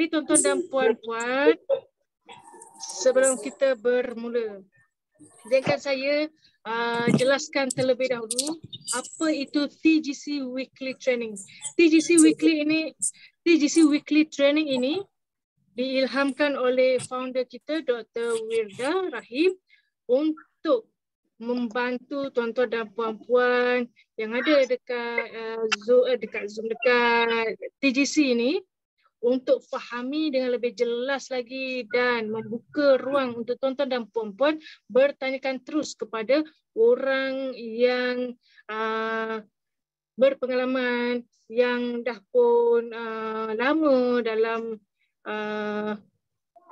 Jadi tuan-tuan dan puan-puan, sebelum kita bermula, izinkan saya jelaskan terlebih dahulu apa itu TGC Weekly Training. TGC Weekly Training ini diilhamkan oleh founder kita Dr. Wirda Rahim untuk membantu tuan-tuan dan puan-puan yang ada dekat TGC ini untuk fahami dengan lebih jelas lagi dan membuka ruang untuk tuan-tuan dan puan-puan bertanyakan terus kepada orang yang berpengalaman, yang dah pun lama dalam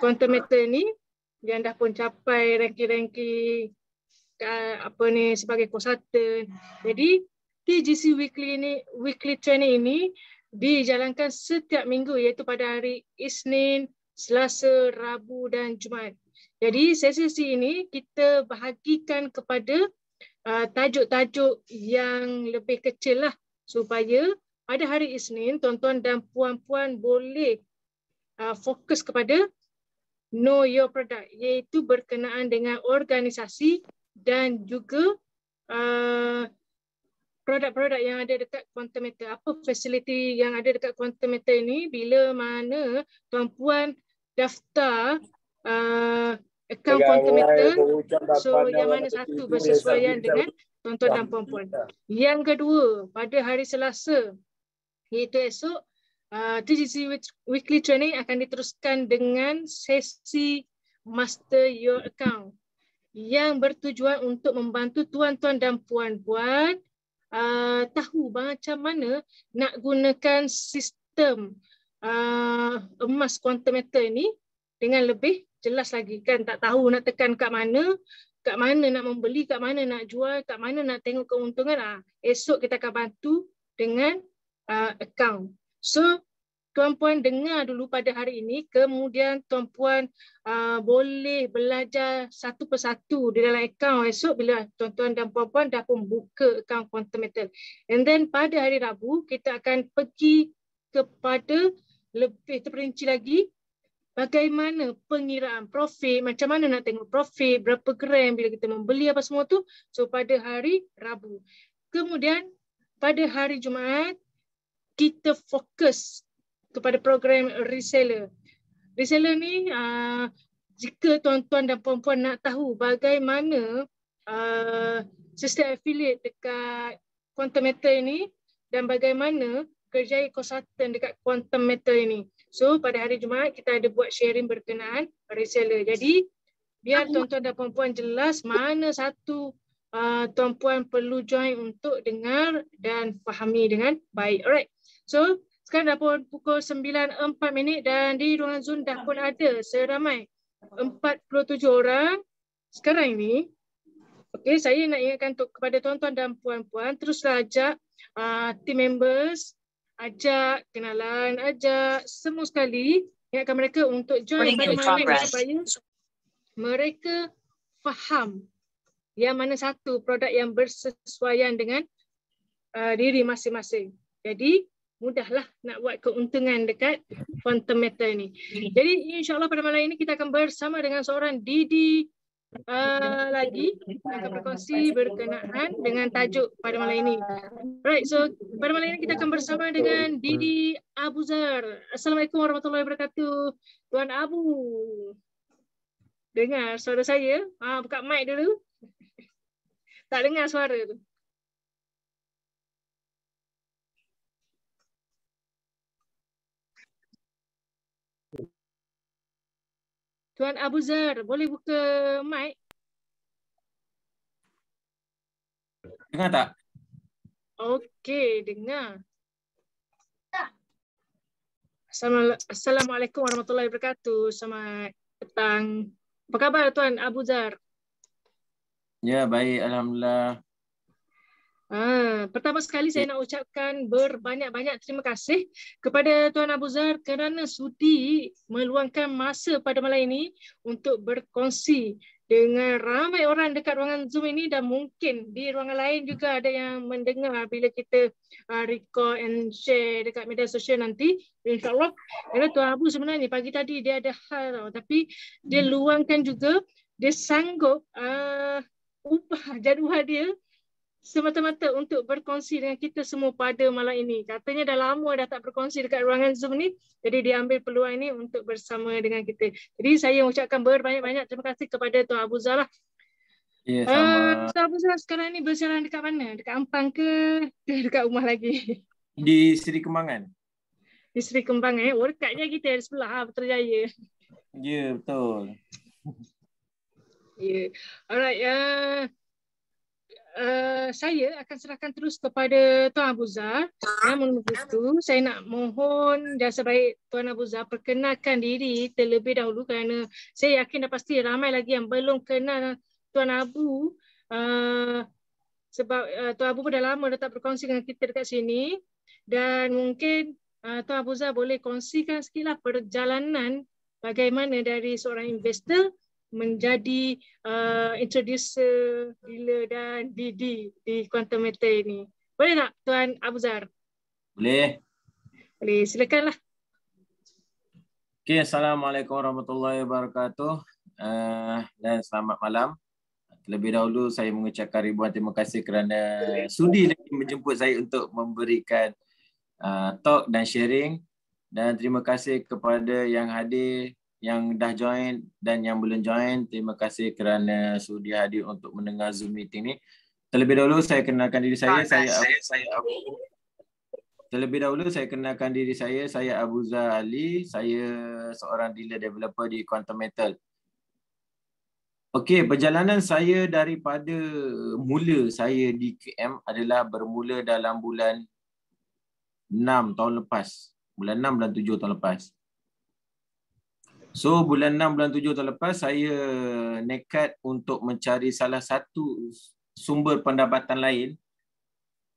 quantum matter ni, yang dah pun capai ranking-ranking sebagai consultant. Jadi TGC Weekly Training ini dijalankan setiap minggu, iaitu pada hari Isnin, Selasa, Rabu dan Jumaat. Jadi sesi ini kita bahagikan kepada tajuk-tajuk yang lebih kecil lah, supaya pada hari Isnin tuan-tuan dan puan-puan boleh fokus kepada know your product, iaitu berkenaan dengan organisasi dan juga produk-produk yang ada dekat quantum matter. Apa fasiliti yang ada dekat quantum matter ini bila mana tuan-puan daftar akaun quantum matter, so yang mana satu bersesuaian dengan tuan-tuan dan puan-puan. Yang kedua, pada hari Selasa, iaitu esok, TGC Weekly Training akan diteruskan dengan sesi Master Your Account yang bertujuan untuk membantu tuan-tuan dan puan-puan tahu macam mana nak gunakan sistem emas quantum matter ini dengan lebih jelas lagi. Kan tak tahu nak tekan kat mana nak membeli, kat mana nak jual, kat mana nak tengok keuntungan. Esok kita akan bantu dengan account. So tuan-puan dengar dulu pada hari ini, kemudian tuan-puan boleh belajar satu persatu di dalam akaun esok bila tuan-tuan dan puan-puan dah pun buka akaun quantum matter. And then pada hari Rabu kita akan pergi kepada lebih terperinci lagi bagaimana pengiraan profit, macam mana nak tengok profit, berapa gram bila kita membeli apa semua tu. So pada hari Rabu. Kemudian pada hari Jumaat kita fokus kepada program reseller. Reseller ni jika tuan-tuan dan puan-puan nak tahu bagaimana sistem affiliate dekat quantum matter ini dan bagaimana kerjaya konsultan dekat quantum matter ini. So pada hari Jumaat kita ada buat sharing berkenaan reseller. Jadi biar tuan-tuan dan puan-puan jelas mana satu tuan-puan perlu join untuk dengar dan fahami dengan baik. Alright. So sekarang dah pun pukul 9.04 dan di ruangan Zoom dah pun ada seramai 47 orang sekarang ini. Okey, saya nak ingatkan kepada tuan-tuan dan puan-puan, teruslah ajak team members, ajak kenalan, ajak semua sekali, ingatkan mereka untuk join pada malam ini supaya mereka faham yang mana satu produk yang bersesuaian dengan diri masing-masing. Jadi mudahlah nak buat keuntungan dekat quantum matter ni. Jadi insyaAllah pada malam ini kita akan bersama dengan seorang Didi lagi akan berkongsi berkenaan dengan tajuk pada malam ini. Right, so pada malam ini kita akan bersama dengan Didi Abuzar. Assalamualaikum warahmatullahi wabarakatuh. Tuan Abu, dengar suara saya? Buka mic dulu. Tak dengar suara tu. Tuan Abuzar, boleh buka mic? Dengar tak? Okey, dengar. Assalamualaikum warahmatullahi wabarakatuh. Selamat petang. Apa khabar Tuan Abuzar? Ya, baik. Alhamdulillah. Pertama sekali saya nak ucapkan berbanyak-banyak terima kasih kepada Tuan Abuzar kerana sudi meluangkan masa pada malam ini untuk berkongsi dengan ramai orang dekat ruangan Zoom ini, dan mungkin di ruangan lain juga ada yang mendengar bila kita record and share dekat media sosial nanti. InsyaAllah, Tuan Abu sebenarnya pagi tadi dia ada hal tau, tapi dia luangkan juga, dia sanggup ubah jadual dia semata-mata untuk berkongsi dengan kita semua pada malam ini. Katanya dah lama dah tak berkongsi dekat ruangan Zoom ni, jadi dia ambil peluang ini untuk bersama dengan kita. Jadi saya ucapkan berbanyak-banyak terima kasih kepada Tuan Abu Zah lah. Ya, sama. Tuan Abu Zah sekarang ni berjalan dekat mana? Dekat Ampang ke dekat rumah lagi? Di Seri Kembangan. Di Seri Kembangan. Oh, dekatnya kita di sebelah Putrajaya. Ya, betul. Ya. Alright. Saya akan serahkan terus kepada Tuan Abu Zah. Namun begitu, saya nak mohon jasa baik Tuan Abu Zah perkenalkan diri terlebih dahulu, kerana saya yakin dah pasti ramai lagi yang belum kenal Tuan Abu. Sebab Tuan Abu pun dah lama dah tak berkongsi dengan kita dekat sini. Dan mungkin Tuan Abu Zah boleh kongsikan sikitlah perjalanan bagaimana dari seorang investor menjadi introducer, dealer dan DD di Quantum Matter ini. Boleh tak Tuan Abu Zah? Boleh. Boleh, silakanlah. Okay, Assalamualaikum warahmatullahi wabarakatuh. Dan selamat malam. Terlebih dahulu saya mengucapkan ribuan terima kasih kerana sudi menjemput saya untuk memberikan talk dan sharing. Dan terima kasih kepada yang hadir, yang dah join dan yang belum join. Terima kasih kerana sudi hadir untuk mendengar Zoom meeting ni. Terlebih dahulu saya kenalkan diri saya. Saya Abu Zah Ali. Saya seorang dealer developer di Quantum Metal. Okey, perjalanan saya daripada mula saya di QM adalah bermula dalam bulan 6 tahun lepas. Bulan 6 bulan 7 tahun lepas. So bulan 6 bulan 7 tahun lepas saya nekat untuk mencari salah satu sumber pendapatan lain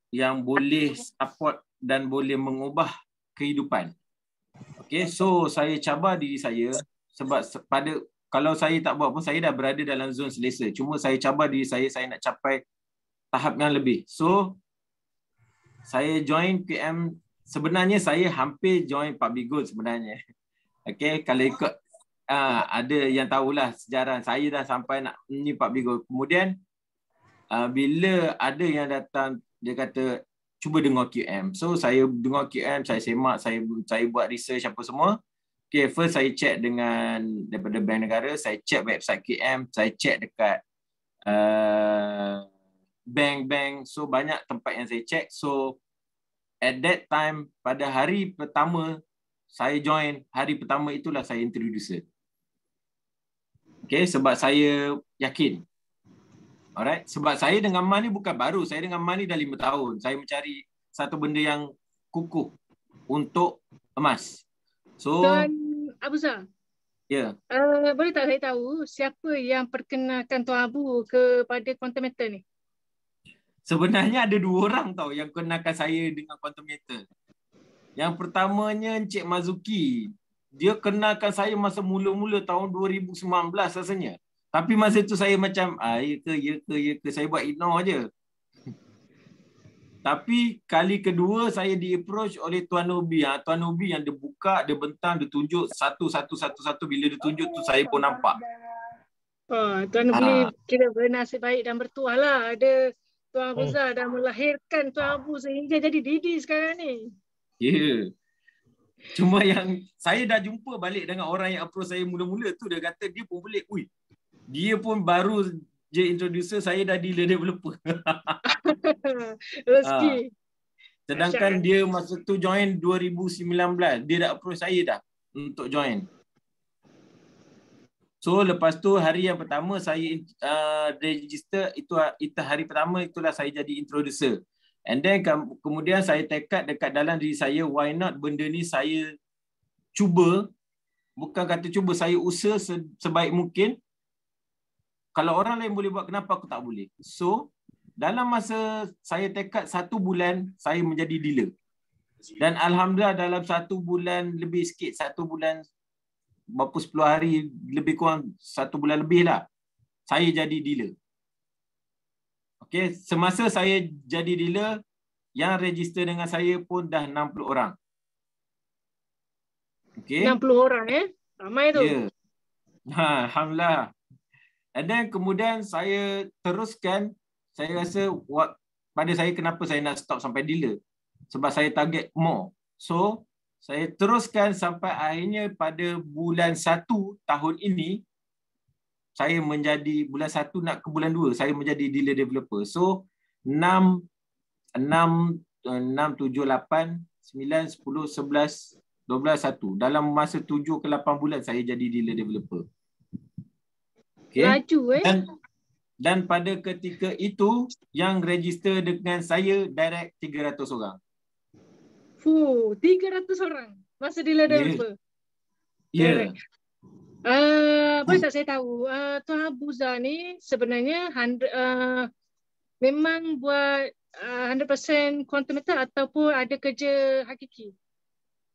yang boleh support dan boleh mengubah kehidupan. Okey, so saya cabar diri saya sebab kalau saya tak buat pun saya dah berada dalam zon selesa. Cuma saya cabar diri saya nak capai tahap yang lebih. So saya join QM, sebenarnya saya hampir join Public Gold sebenarnya. Okey, kalau ikut ada yang tahulah sejarah saya dah sampai nak ni Public Gold. Kemudian bila ada yang datang dia kata cuba dengar QM. So saya dengar QM, saya semak, saya buat research apa semua. Okay, first saya check daripada Bank Negara, saya check website QM, saya check dekat bank-bank. So banyak tempat yang saya check. So at that time, pada hari pertama saya join, hari pertama itulah saya introducer. Okay, sebab saya yakin. Alright, sebab saya dengan MAN ni bukan baru. Saya dengan MAN ni dah 5 tahun. Saya mencari satu benda yang kukuh untuk emas. So, Tuan Abu Zah, ya. Boleh tak saya tahu siapa yang perkenalkan Tuan Abu kepada Quantum Matter ni? Sebenarnya ada 2 orang tau yang kenalkan saya dengan Quantum Matter. Yang pertamanya Encik Mazuki. Dia kenalkan saya masa mula-mula tahun 2019 rasanya. Tapi masa tu saya macam, ya ke, saya buat ignore je. Tapi kali kedua saya di-approach oleh Tuan Nobi. Tuan Nobi yang dia buka, dia bentang, dia tunjuk satu. Bila dia tunjuk tu saya pun nampak. Tuan Nobi kira bernasib baik dan bertuah lah. Ada Tuan Abu Zah dah melahirkan Tuan Abu sehingga jadi Didi sekarang ni. Ya. Cuma yang saya dah jumpa balik dengan orang yang approach saya mula-mula tu, dia kata dia pun pelik. Dia pun baru je introducer, saya dah dealer developer. Rezeki. Sedangkan dia masa tu join 2019. Dia dah approach saya dah untuk join. So lepas tu hari yang pertama saya register, itu hari pertama itulah saya jadi introducer. And then kemudian saya tekad dekat dalam diri saya, why not benda ni saya cuba, bukan kata cuba, saya usaha sebaik mungkin. Kalau orang lain boleh buat, kenapa aku tak boleh? So dalam masa saya tekad 1 bulan saya menjadi dealer. Dan alhamdulillah dalam 1 bulan lebih sikit, 1 bulan berapa 10 hari, lebih kurang 1 bulan lebih lah. saya jadi dealer. Okey, semasa saya jadi dealer, yang register dengan saya pun dah 60 orang. Okey. 60 orang ramai tu. Ya. Alhamdulillah. And then kemudian saya teruskan, saya rasa pada saya kenapa saya nak stop sampai dealer. Sebab saya target more. So, saya teruskan sampai akhirnya pada bulan 1 tahun ini, saya menjadi bulan 1 nak ke bulan 2, saya menjadi dealer developer. So, 6, 7, 8, 9, 10, 11, 12, 1. Dalam masa 7 ke 8 bulan saya jadi dealer developer. Okay. Laju Dan pada ketika itu yang register dengan saya direct 300 orang. 300 orang masa dealer developer. Ya. Boleh tak saya tahu Tuan Abuza ni sebenarnya memang buat 100% quantum method ataupun ada kerja hakiki?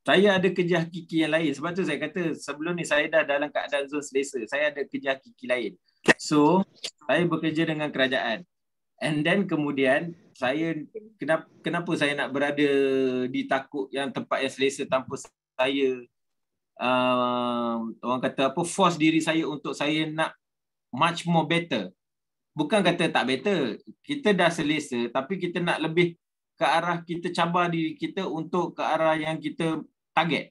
Saya ada kerja hakiki yang lain. Sebab tu saya kata sebelum ni saya dah dalam keadaan zon selesa. Saya ada kerja hakiki lain. So, saya bekerja dengan kerajaan. And then kemudian saya kenapa saya nak berada di Takuk yang tempat yang selesa tanpa saya orang kata apa, force diri saya untuk saya nak much more better. Bukan kata tak better. Kita dah selesa tapi kita nak lebih ke arah, kita cabar diri kita untuk ke arah yang kita target.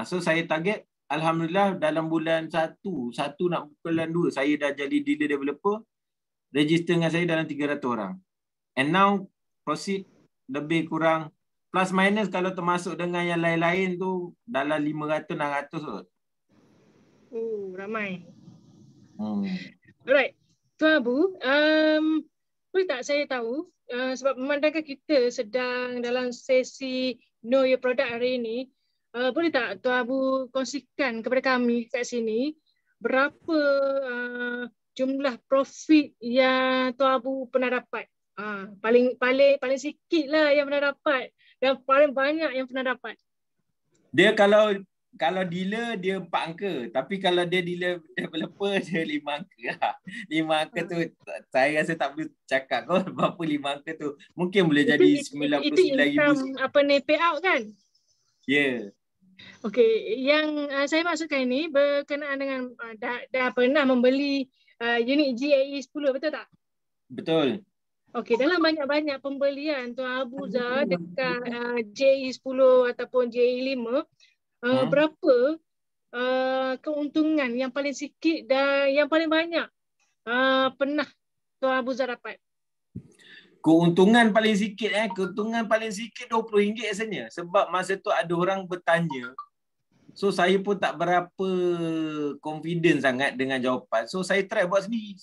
So saya target, alhamdulillah dalam bulan 1 nak bulan 2 saya dah jadi dealer developer. Register dengan saya dalam 300 orang. And now proceed lebih kurang plus minus kalau termasuk dengan yang lain-lain tu dalam 500 600 kot. Ramai. Alright. Tuan Abu, boleh tak saya tahu sebab memandangkan kita sedang dalam sesi Know Your Product hari ini, boleh tak Tuan Abu kongsikan kepada kami kat sini berapa jumlah profit yang Tuan Abu pernah dapat? Paling sikit lah yang pernah dapat dan paling banyak yang pernah dapat. Dia kalau dealer dia 4 angka, tapi kalau dia dealer developer dia 5 angka lah. 5 angka tu saya rasa tak boleh cakap kau berapa 5 angka tu. Mungkin boleh jadi 99,000. Itu income apa ni, payout kan? Ya. Yeah. Okey, yang saya maksudkan ini berkenaan dengan dah pernah membeli unit GAE 10, betul tak? Betul. Okey, dalam banyak-banyak pembelian Tuan Abuza dekat GAE 10 ataupun GAE 5, berapa keuntungan yang paling sikit dan yang paling banyak pernah Tuan Abuza dapat? Keuntungan paling sikit keuntungan paling sikit RM20 rasanya. Sebab masa tu ada orang bertanya. So saya pun tak berapa confident sangat dengan jawapan. So saya try buat sendiri.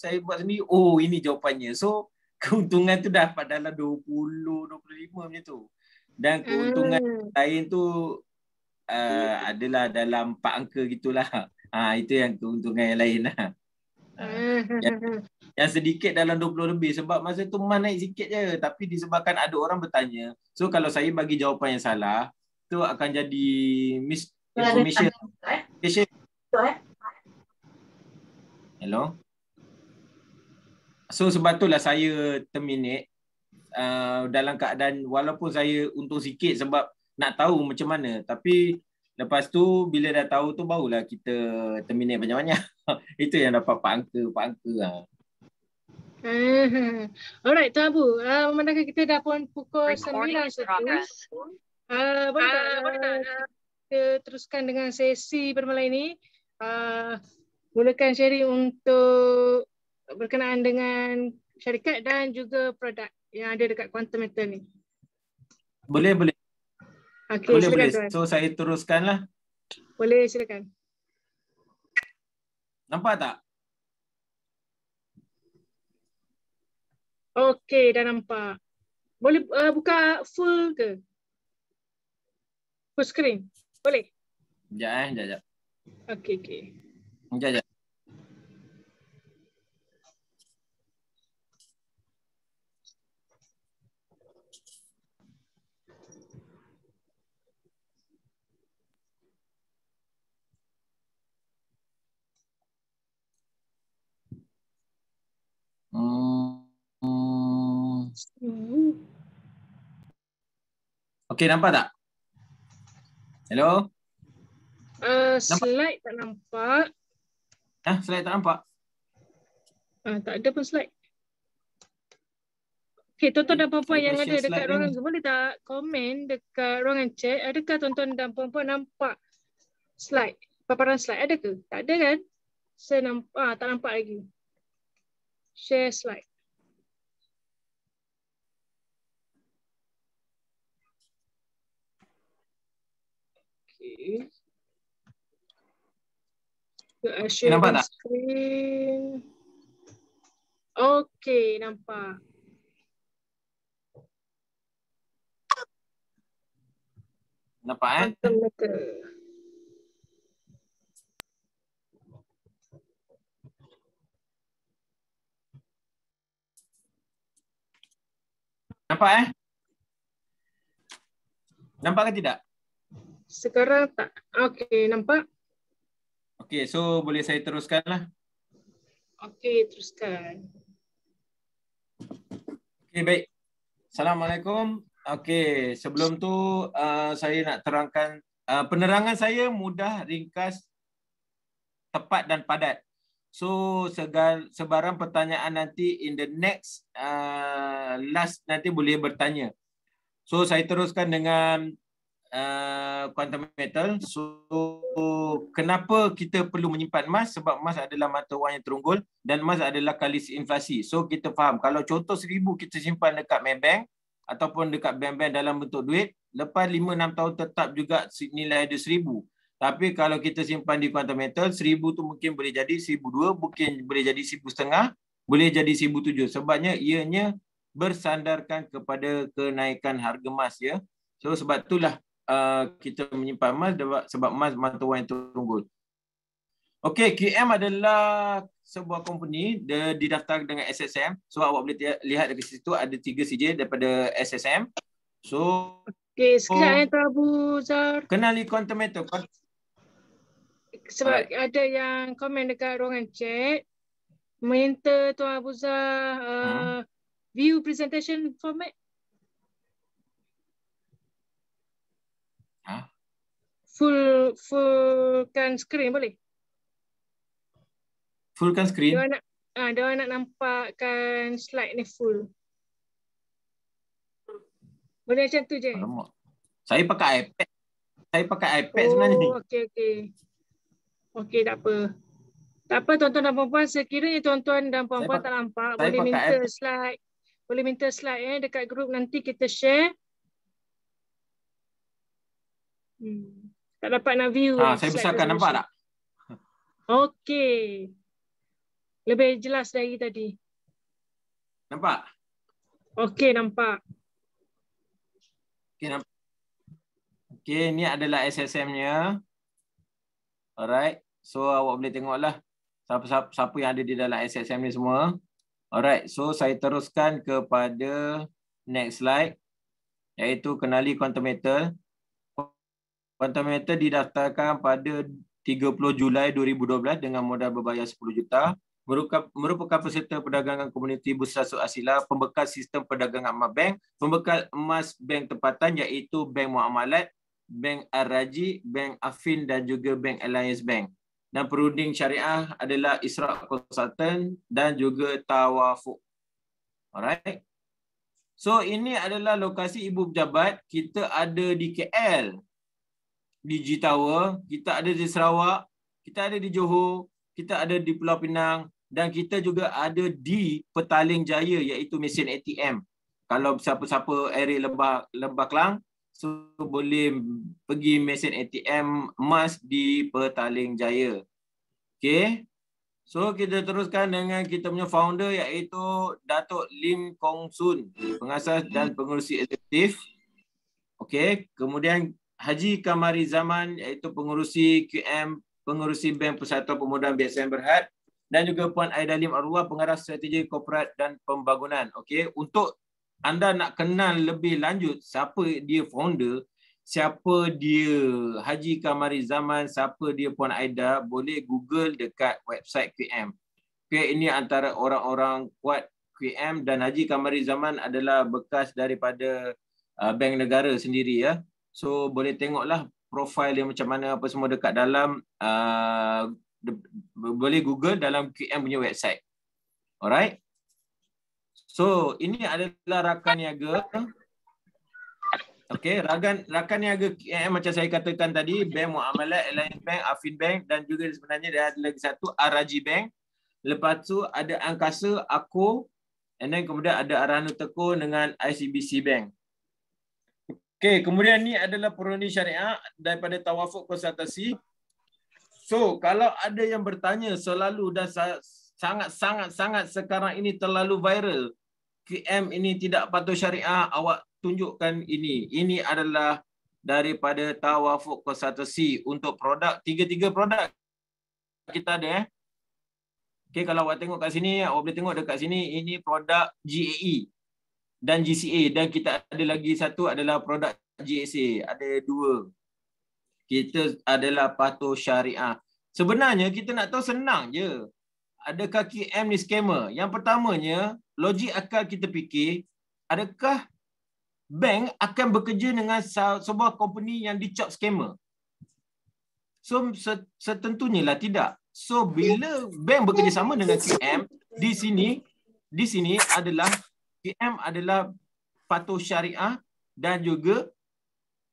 Oh ini jawapannya. So keuntungan tu dapat dalam 20-25 macam tu. Dan keuntungan lain tu adalah dalam 4 angka gitulah. Itu yang keuntungan yang lain lah. Yang sedikit dalam 20 lebih sebab masa tu man naik sikit je, tapi disebabkan ada orang bertanya. So kalau saya bagi jawapan yang salah, tu akan jadi misinformation. Hello. So sebab itulah saya terminate dalam keadaan walaupun saya untung sikit sebab nak tahu macam mana, tapi lepas tu bila dah tahu tu barulah kita terminate banyak-banyak. Itu yang dapat 4 angka lah. Alright Tuan Abu, memandangkan kita dah pun pukul 9.01, boleh tak kita teruskan dengan sesi bermula ini? Mulakan sharing untuk berkenaan dengan syarikat dan juga produk yang ada dekat Quantum Method ni. Boleh. Okay, boleh. Tuan. So saya teruskanlah. Boleh, silakan. Nampak tak? Okey, dah nampak. Boleh buka full ke? Full screen? Boleh? Sekejap. Okey. Sekejap. Okey, nampak tak? Hello? Slide tak nampak. Slide tak nampak? Tak ada pun slide. Okay, tuan-tuan dan puan-puan Saya yang dah ada share dekat slide ruangan ni. Zoom, boleh tak komen dekat ruangan chat, adakah tuan-tuan dan puan-puan nampak slide, paparan slide ada ke? Tak ada kan? Saya nampak, tak nampak lagi. Share slide. Okay. Nampak tak? Screen. Okay, nampak. Nampak Nampak Nampak ke tidak? Sekarang tak. Okay, nampak? Okey, so boleh saya teruskanlah. Okay, teruskan. Okey, baik. Assalamualaikum. Okey, sebelum tu saya nak terangkan penerangan saya mudah, ringkas, tepat dan padat. So sebarang pertanyaan nanti in the next last nanti boleh bertanya. So saya teruskan dengan quantum metal. So kenapa kita perlu menyimpan emas? Sebab emas adalah mata wang yang terunggul dan emas adalah kalis inflasi. So kita faham kalau contoh 1,000 kita simpan dekat Maybank ataupun dekat bank-bank dalam bentuk duit, lepas 5-6 tahun tetap juga nilai dia 1,000. Tapi kalau kita simpan di quantum metal, 1,000 tu mungkin boleh jadi 1,200, mungkin boleh jadi 1,500, boleh jadi 1,700. Sebabnya ianya bersandarkan kepada kenaikan harga emas ya. So sebab itulah kita menyimpan emas sebab emas mata wang yang terunggul. Okey, QM adalah sebuah company didaftar dengan SSM. So awak boleh lihat dekat situ ada 3 sijil daripada SSM. So okey, sekejap Tuan Abu Zar. Kenali quantum metal. Sebab ada yang komen dekat ruangan chat, minta Tuan Abu Zar view presentation format. Fullkan screen boleh? Fullkan screen? Dia nak nampakkan slide ni full. Boleh macam tu je? Saya pakai iPad. Sebenarnya ni. Okey, tak apa. Tak apa tuan-tuan dan puan-puan, sekiranya tuan-tuan dan puan-puan tak nampak, boleh minta slide. Boleh minta slide dekat grup, nanti kita share. Tak dapat nak view. Saya besarkan, nampak tak? Okey. Lebih jelas dari tadi. Nampak? Okey, nampak. Okey, nampak. Okey, ni adalah SSM-nya. Alright. So awak boleh tengoklah siapa yang ada di dalam SSM ni semua. Alright. So saya teruskan kepada next slide, iaitu kenali quantum metal. Quantum metal didaftarkan pada 30 Julai 2012 dengan modal berbayar 10 juta. Merupakan peserta perdagangan komuniti Bursa Asila, pembekal sistem perdagangan emas bank, pembekal emas bank tempatan iaitu Bank Muamalat, Bank Ar-Raji, Bank Affin dan juga Bank Alliance Bank. Dan perunding syariah adalah Isra' Consultant dan juga Tawafuk. Alright. So ini adalah lokasi ibu pejabat. Kita ada di KL, di G Tower, kita ada di Sarawak, kita ada di Johor, kita ada di Pulau Pinang dan kita juga ada di Petaling Jaya iaitu mesin ATM. Kalau siapa-siapa area Lembah Kelang, so boleh pergi mesin ATM emas di Petaling Jaya. Okey. So kita teruskan dengan kita punya founder iaitu Datuk Lim Kong Sun, pengasas dan pengerusi eksekutif. Okey, kemudian Haji Kamari Zaman iaitu pengerusi QM, pengerusi Bank Persatuan Pemuda BSM Berhad, dan juga Puan Aida Lim Arwah, pengarah strategi korporat dan pembangunan. Okey, untuk anda nak kenal lebih lanjut siapa dia founder, siapa dia Haji Kamari Zaman, siapa dia Puan Aida, boleh Google dekat website QM. Okey, ini antara orang-orang kuat QM dan Haji Kamari Zaman adalah bekas daripada Bank Negara sendiri ya. So boleh tengoklah profil dia macam mana apa semua dekat dalam boleh Google dalam QM punya website. Alright. So ini adalah rakan niaga. Okey, rakan niaga QM macam saya katakan tadi, Bank Muamalat, Alliance Bank, Afin Bank dan juga sebenarnya dia ada lagi satu Ar-Raji Bank. Lepas tu ada Angkasa, Ako, and then kemudian ada Arhanu Teko dengan ICBC Bank. Okey, kemudian ni adalah Perunding Syariah daripada Tawafuk Konsultasi. So, kalau ada yang bertanya selalu dan sangat sekarang ini terlalu viral, QM ini tidak patuh syariah, awak tunjukkan ini. Ini adalah daripada Tawafuk Konsultasi untuk produk, tiga produk kita ada. Okey, kalau awak tengok kat sini, awak boleh tengok dekat sini, ini produk GAE dan GCA. Dan kita ada lagi satu adalah produk GSA. Ada dua. Kita adalah patuh syariah. Sebenarnya kita nak tahu senang je. Adakah QM ni scammer? Yang pertamanya, logik akal kita fikir, adakah bank akan bekerja dengan sebuah company yang dicap scammer? So, setentunya lah tidak. So, bila bank bekerjasama dengan QM, di sini adalah QM adalah patuh syariah dan juga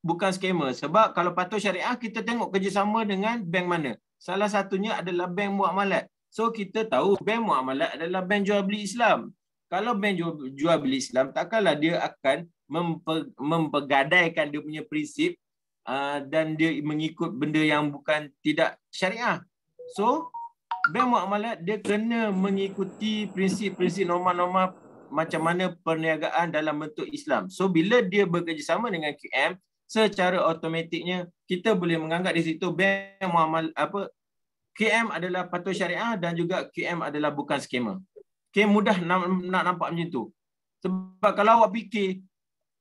bukan scammer. Sebab kalau patuh syariah, kita tengok kerjasama dengan bank mana. Salah satunya adalah Bank Muamalat. So, kita tahu Bank Muamalat adalah bank jual beli Islam. Kalau bank jual beli Islam, takkanlah dia akan mempergadaikan dia punya prinsip dan dia mengikut benda yang bukan tidak syariah. So, Bank Muamalat dia kena mengikuti prinsip-prinsip norma-norma macam mana perniagaan dalam bentuk Islam. So, bila dia bekerjasama dengan QM, secara automatiknya kita boleh menganggap di situ Bank Muamalat QM adalah patuh syariah dan juga QM adalah bukan scammer. Okay, mudah nak nampak macam tu. Sebab kalau awak fikir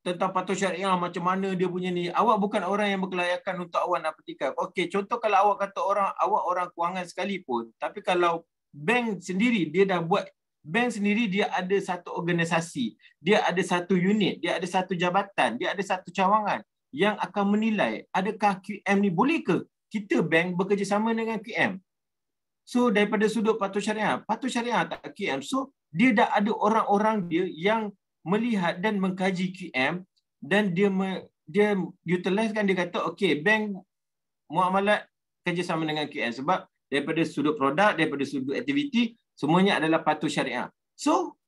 tentang patuh syariah macam mana dia punya ni, awak bukan orang yang berkelayakan untuk awak nak petikai. Okey, contoh kalau awak kata awak orang kewangan sekalipun, tapi kalau bank sendiri dia dah buat, bank sendiri dia ada satu organisasi, dia ada satu unit, dia ada satu jabatan, dia ada satu cawangan yang akan menilai adakah QM ni boleh ke kita bank bekerjasama dengan QM. So daripada sudut patuh syariah tak QM. So dia dah ada orang-orang dia yang melihat dan mengkaji QM dan dia utilizekan, dia kata okey, Bank Muamalat kerjasama dengan QM sebab daripada sudut produk, daripada sudut aktiviti, semuanya adalah patuh syariah. So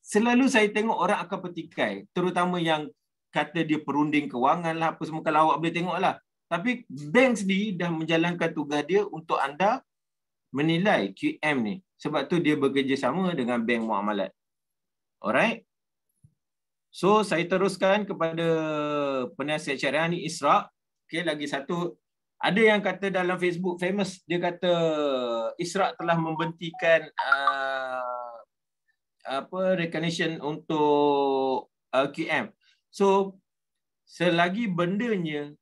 selalu saya tengok orang akan petikai, terutama yang kata dia perunding kewangan lah, apa semua, kalau awak boleh tengok lah. Tapi bank sendiri dah menjalankan tugas dia untuk anda menilai QM ni. Sebab tu dia bekerjasama dengan Bank Muamalat. Alright. So saya teruskan kepada penasihat syariah ni, Isra. Okay, lagi satu. Ada yang kata dalam Facebook famous, dia kata Isra telah membentikan recognition untuk QM. So selagi bendanya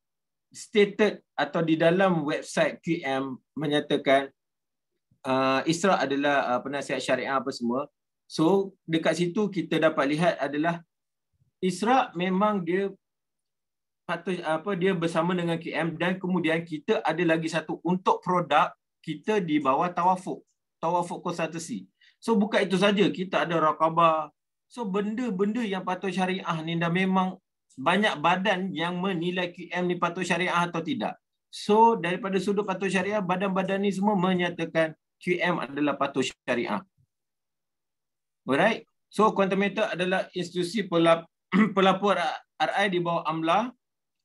stated atau di dalam website QM menyatakan Isra adalah penasihat syariah apa semua, so dekat situ kita dapat lihat adalah Isra memang dia patut dia bersama dengan QM, dan kemudian kita ada lagi satu untuk produk kita di bawah Tawafuk Konsultasi. So bukan itu saja, kita ada Raqabah. So benda-benda yang patuh syariah ni dah memang banyak badan yang menilai QM ni patuh syariah atau tidak. So daripada sudut patuh syariah, badan-badan ni semua menyatakan QM adalah patuh syariah. Alright. So Quantum Meter adalah institusi pelapor RI di bawah AMLA.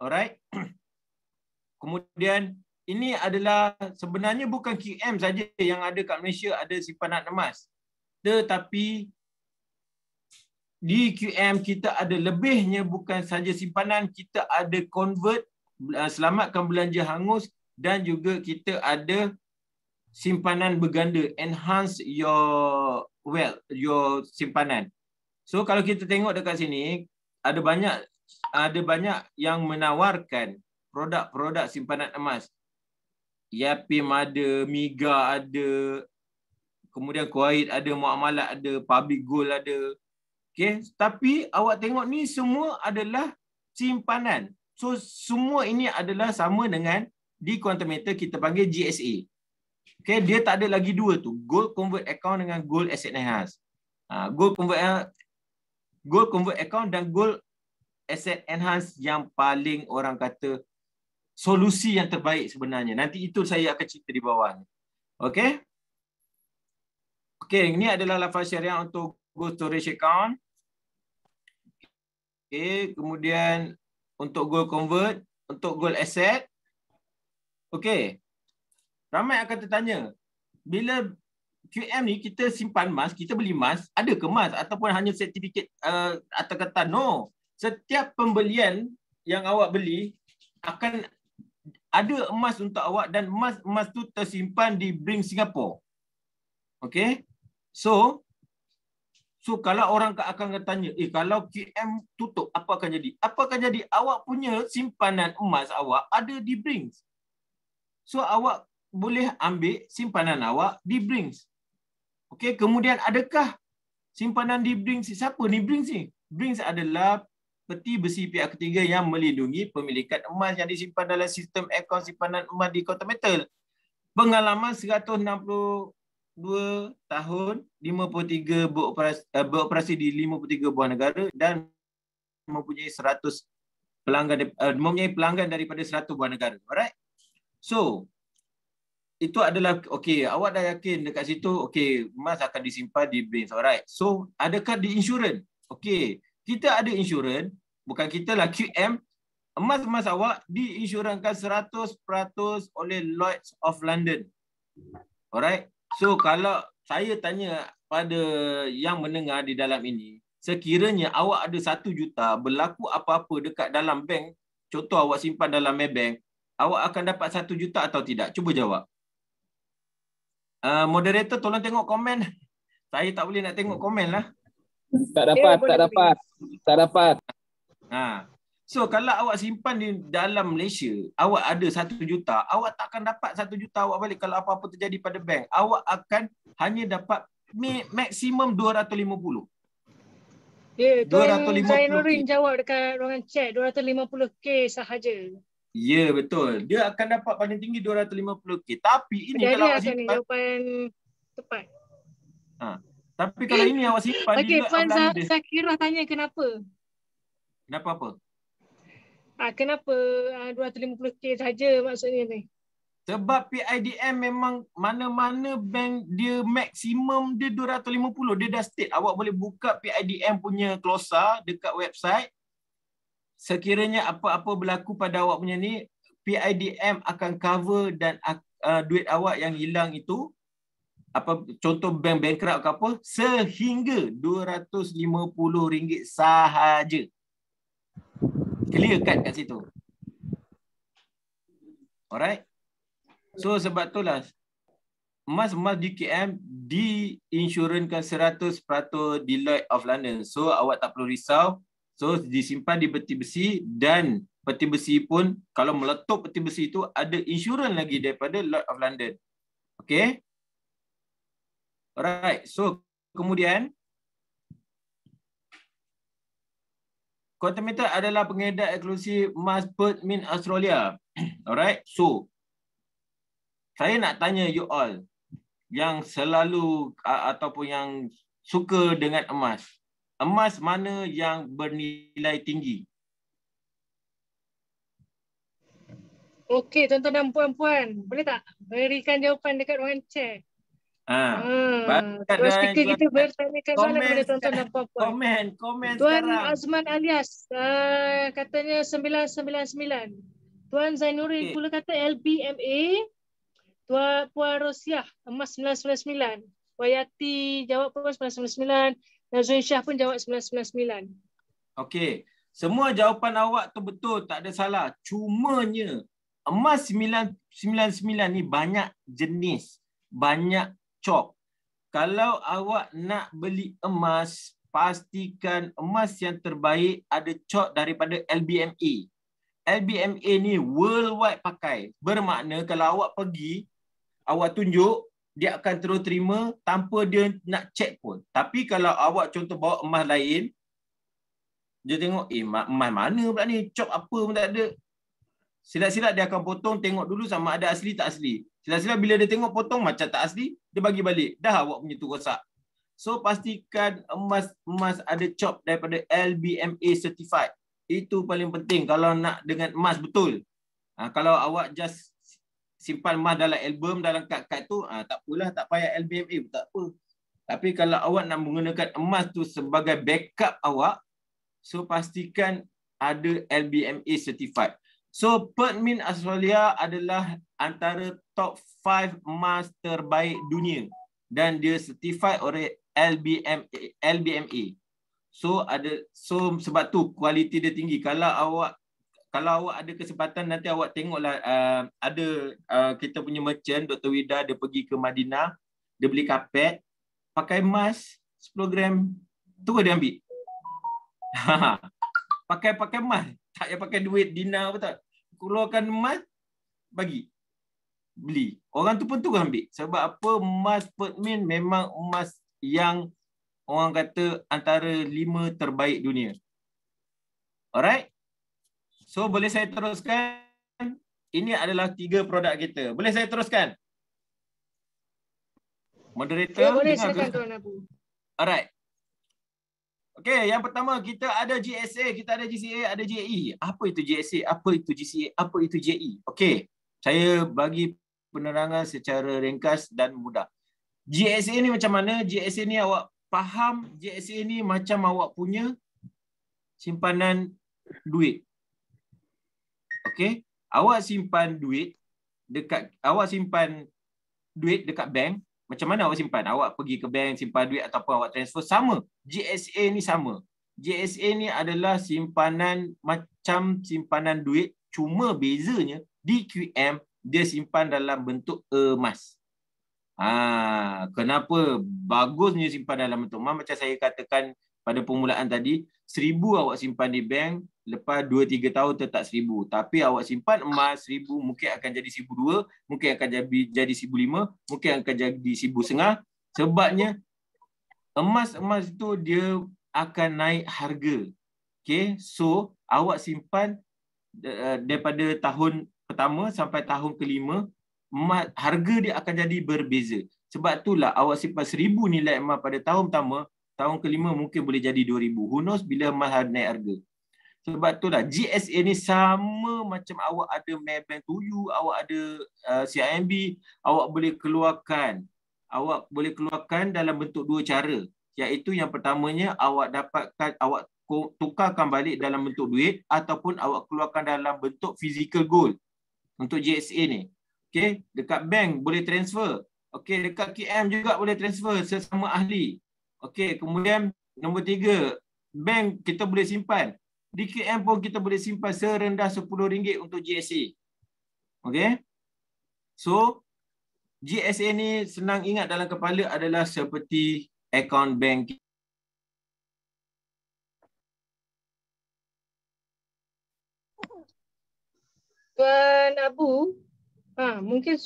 Alright. Kemudian ini adalah sebenarnya bukan QM saja yang ada kat Malaysia ada simpanan emas. Tetapi di QM kita ada lebihnya, bukan saja simpanan, kita ada convert, selamatkan belanja hangus, dan juga kita ada simpanan berganda, enhance your wealth, your simpanan. So kalau kita tengok dekat sini, ada banyak yang menawarkan produk-produk simpanan emas. Yapim ada, Miga ada, kemudian Kuwait ada, muamalat ada, public gold ada. Okey, tapi awak tengok ni semua adalah simpanan. So semua ini adalah sama dengan di quantum meter kita panggil GSA. Okey, dia tak ada lagi dua tu, gold convert account dengan gold asset enhance. Gold convert account dan gold asset enhance yang paling orang kata solusi yang terbaik sebenarnya. Nanti itu saya akan cerita di bawah. Okey. Okey, ini adalah lafaz syariah untuk gold storage account. Okey, kemudian untuk gold convert, untuk gold asset. Okey. Ramai akan tertanya, bila QM ni kita simpan emas, kita beli emas, ada ke emas ataupun hanya sertifikat atau kata no. Setiap pembelian yang awak beli akan ada emas untuk awak dan emas tu tersimpan di Bank Singapore. Okey. So kalau orang akan tanya, kalau QM tutup apa akan jadi? Apa akan jadi? Awak punya simpanan emas awak ada di Brinks. So awak boleh ambil simpanan awak di Brinks. Okey, kemudian adakah simpanan di Brinks? Siapa ni Brinks ni? Brinks adalah peti besi pihak ketiga yang melindungi pemilikan emas yang disimpan dalam sistem akaun simpanan emas di Quantum Metal. Pengalaman 162 tahun, 53 beroperasi di 53 buah negara dan mempunyai 100 pelanggan, mempunyai pelanggan daripada 100 buah negara. Alright? So, itu adalah okey, awak dah yakin dekat situ, okey, emas akan disimpan di Brinks. Alright. So, adakah di insurans? Okey, kita ada insurans, bukan kita lah, QM. Emas-emas awak diinsurankan 100% oleh Lloyd's of London. Alright. So, kalau saya tanya pada yang mendengar di dalam ini, sekiranya awak ada 1 juta, berlaku apa-apa dekat dalam bank, contoh awak simpan dalam Maybank, awak akan dapat 1 juta atau tidak? Cuba jawab. Moderator tolong tengok komen. Saya tak boleh nak tengok komen lah. Tak dapat. So kalau awak simpan di dalam Malaysia, awak ada 1 juta, awak takkan dapat 1 juta awak balik kalau apa-apa terjadi pada bank. Awak akan hanya dapat maksimum 250. Ya, Tuan Zainuddin jawab dekat ruangan chat, 250k sahaja. Ya, betul. Dia akan dapat paling tinggi 250k. Tapi ini kalau awak simpan, ni jawapan tepat. Tapi kalau ini awak simpan di Lloyd's of London. Zakirah tanya kenapa? Kenapa apa? Kenapa 250k saja maksudnya ni? Sebab PIDM memang mana-mana bank dia maksimum dia 250. Dia dah state. Awak boleh buka PIDM punya klausa dekat website. Sekiranya apa-apa berlaku pada awak punya ni, PIDM akan cover dan duit awak yang hilang itu, apa contoh bank bankrupt ke apa, sehingga RM250 sahaja. Clear cut kat situ. Alright. So sebab itulah emas-emas di KM diinsurankan 100% di Lloyd's of London. So awak tak perlu risau. So disimpan di peti besi dan peti besi pun kalau meletup peti besi itu ada insurans lagi daripada Lloyd's of London. Okay. Alright. So kemudian Quantum Metal adalah pengedar eksklusif emas Perth Mint Australia. Alright. So saya nak tanya you all yang selalu ataupun yang suka dengan emas. Emas mana yang bernilai tinggi? Okey, tuan-tuan dan puan-puan, boleh tak berikan jawapan dekat ruangan chat? Tuan speaker kita bertanyakan soalan kepada tuan-tuan dan puan-puan. Komen Tuan sekarang. Azman Alias katanya 999. Tuan Zainuddin pula kata LBMA. Puan Rosiah emas 999. Wayati jawab pun 999. Nazrin Syah pun jawab 999. Okey. Semua jawapan awak tu betul, tak ada salah. Cumanya emas 999 ni banyak jenis, banyak cop. Kalau awak nak beli emas, pastikan emas yang terbaik ada cop daripada LBMA. LBMA ni worldwide pakai. Bermakna kalau awak pergi, awak tunjuk, dia akan terus terima tanpa dia nak check pun. Tapi kalau awak contoh bawa emas lain, dia tengok, emas mana pula ni, chop apa pun tak ada. Silap-silap dia akan potong, tengok dulu sama ada asli tak asli. Silap-silap bila dia tengok potong macam tak asli, dia bagi balik. Dah awak punya tu rosak. So pastikan emas ada chop daripada LBMA certified. Itu paling penting kalau nak dengan emas betul. Kalau awak just simpan emas dalam album, dalam kad-kad tu, tak apalah, tak payah LBMA pun tak apa. Tapi kalau awak nak menggunakan emas tu sebagai backup awak, so pastikan ada LBMA certified. So Perth Mint Australia adalah antara top 5 emas terbaik dunia dan dia certified oleh LBMA. So sebab tu kualiti dia tinggi. Kalau awak ada kesempatan nanti awak tengoklah kita punya merchant Dr. Wida, dia pergi ke Madinah, dia beli kapet pakai emas 10 gram tu dia ambil. pakai emas, tak payah pakai duit dinar, betul. Keluarkan emas, beli. Orang tu pun tu ambil. Sebab apa? Emas Perth Mint memang emas yang orang kata antara 5 terbaik dunia. Alright? So boleh saya teruskan? Ini adalah 3 produk kita. Boleh saya teruskan? Moderator? Ya, boleh, silakan Tuan Abu. Alright. Okey, yang pertama kita ada GSA, kita ada GCA, ada JE. Apa itu GSA? Apa itu GCA? Apa itu JE? Okey, saya bagi penerangan secara ringkas dan mudah. GSA ni macam mana? GSA ni awak faham, GSA ni macam awak punya simpanan duit. Okey, awak simpan duit dekat bank. Macam mana awak simpan? Awak pergi ke bank simpan duit ataupun awak transfer, sama. GSA ni sama. GSA ni adalah simpanan macam simpanan duit, cuma bezanya di QM dia simpan dalam bentuk emas. Kenapa bagusnya simpan dalam bentuk emas? Macam saya katakan pada permulaan tadi, 1,000 awak simpan di bank, lepas 2-3 tahun tetap 1,000. Tapi awak simpan emas 1,000, mungkin akan jadi 1,200, mungkin akan jadi 1,500, mungkin akan jadi 1,500. Sebabnya emas itu dia akan naik harga. Okay, so awak simpan daripada tahun pertama sampai tahun kelima, harga dia akan jadi berbeza. Sebab itulah awak simpan 1,000 nilai emas pada tahun pertama, tahun kelima mungkin boleh jadi 2,000. Who knows bila emas naik harga. Sebab itulah GSA ni sama macam awak ada Maybank Tuju, awak ada CIMB, awak boleh keluarkan dalam bentuk 2 cara. Iaitu yang pertamanya awak tukarkan balik dalam bentuk duit ataupun awak keluarkan dalam bentuk physical gold untuk GSA ni. Okey, dekat bank boleh transfer. Okey, dekat KM juga boleh transfer sesama ahli. Okey, kemudian nombor 3, bank kita boleh simpan. Di KM pun kita boleh simpan serendah RM10 untuk GSA. Okey. So, GSA ni senang ingat dalam kepala adalah seperti akaun bank. Tuan Abu, mungkin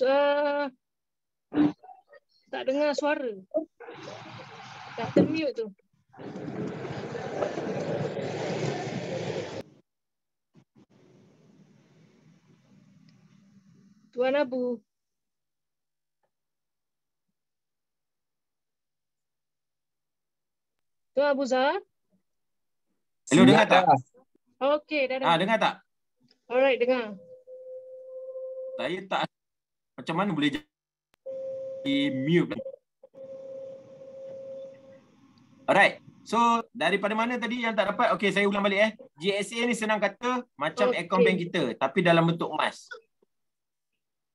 tak dengar suara. Tak termute tu. Tuan Abu. Tuan Abu Zahar? Hello, dengar tak? Okey, dah dengar. Dengar tak? Alright, dengar. Saya tak, macam mana boleh jadi mute? Alright. So, daripada mana tadi yang tak dapat? Okey, saya ulang balik. GSA ni senang kata macam akaun bank kita, tapi dalam bentuk emas.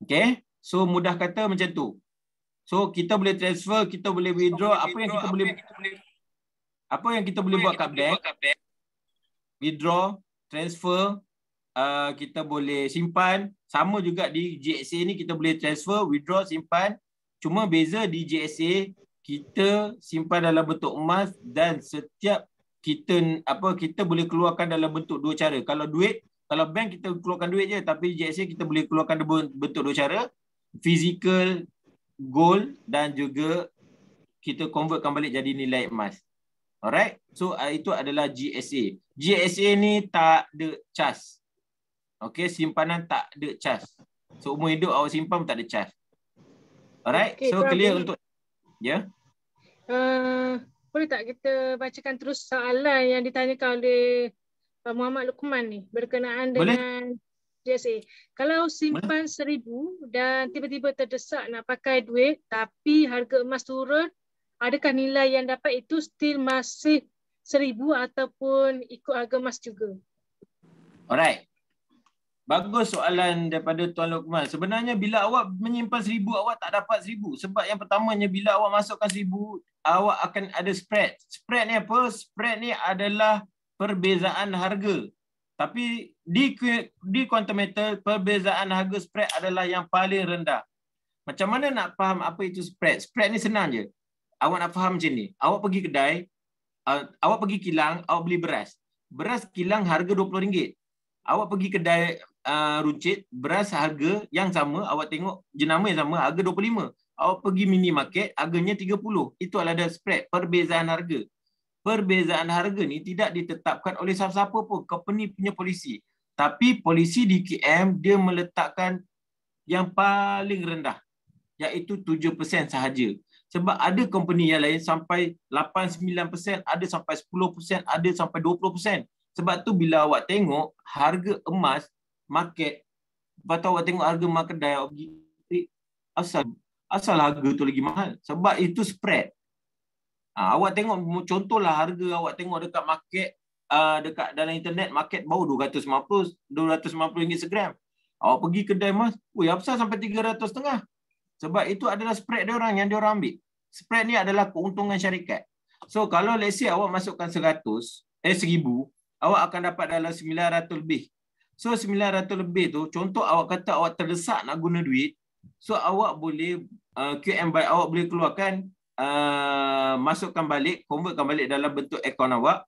Okey. So, mudah kata macam tu. So, kita boleh transfer, kita boleh withdraw, apa yang kita boleh buat kat bank? Withdraw, transfer, kita boleh simpan. Sama juga di GSA ni kita boleh transfer, withdraw, simpan. Cuma beza di GSA kita simpan dalam bentuk emas dan setiap kita boleh keluarkan dalam bentuk 2 cara. Kalau bank kita keluarkan duit je, tapi GSA kita boleh keluarkan bentuk 2 cara. Physical gold dan juga kita convertkan balik jadi nilai emas. Alright. So itu adalah GSA. GSA ni tak ada cas. Okay, simpanan tak ada cas. So umur hidup awak simpan tak ada cas. Alright. Okay, So clear untuk ya. Boleh tak kita bacakan terus soalan yang ditanyakan oleh Pak Muhammad Luqman ni berkenaan Boleh. dengan GSA. Kalau simpan 1,000 dan tiba-tiba terdesak nak pakai duit tapi harga emas turun, adakah nilai yang dapat itu still masih 1,000 ataupun ikut harga emas juga? Alright. Bagus soalan daripada Tuan Luqman. Sebenarnya bila awak menyimpan 1,000, awak tak dapat 1,000. Sebab yang pertamanya bila awak masukkan 1,000, awak akan ada spread. Spread ni apa? Spread ni adalah perbezaan harga. Tapi di quantum metal, perbezaan harga spread adalah yang paling rendah. Macam mana nak faham apa itu spread? Spread ni senang je. Awak nak faham macam ni. Awak pergi kedai, awak pergi kilang, awak beli beras. Beras kilang harga RM20. Awak pergi kedai runcit, beras harga yang sama, awak tengok jenama yang sama, harga RM25. Awak pergi mini market, harganya RM30. Itu adalah spread, perbezaan harga. Perbezaan harga ni tidak ditetapkan oleh siapa-siapa pun, company punya polisi. Tapi polisi di KM, dia meletakkan yang paling rendah, iaitu 7% sahaja. Sebab ada company yang lain sampai 8-9%, ada sampai 10%, ada sampai 20%. Sebab tu bila awak tengok harga emas market, lepas tu awak tengok harga emas kedai, awak pergi, asal harga tu lagi mahal. Sebab itu spread. Awak tengok contohlah harga awak tengok dekat market, dekat dalam internet market baru RM250 segram. Awak pergi kedai emas, apasal sampai RM300.5? Sebab itu adalah spread dia orang yang dia orang ambil. Spread ni adalah keuntungan syarikat. So kalau let's say awak masukkan 1,000, awak akan dapat dalam 900 lebih. So 900 lebih tu, contoh awak kata awak terdesak nak guna duit, so awak boleh QM buy, awak boleh keluarkan, masukkan balik, convertkan balik dalam bentuk akaun awak.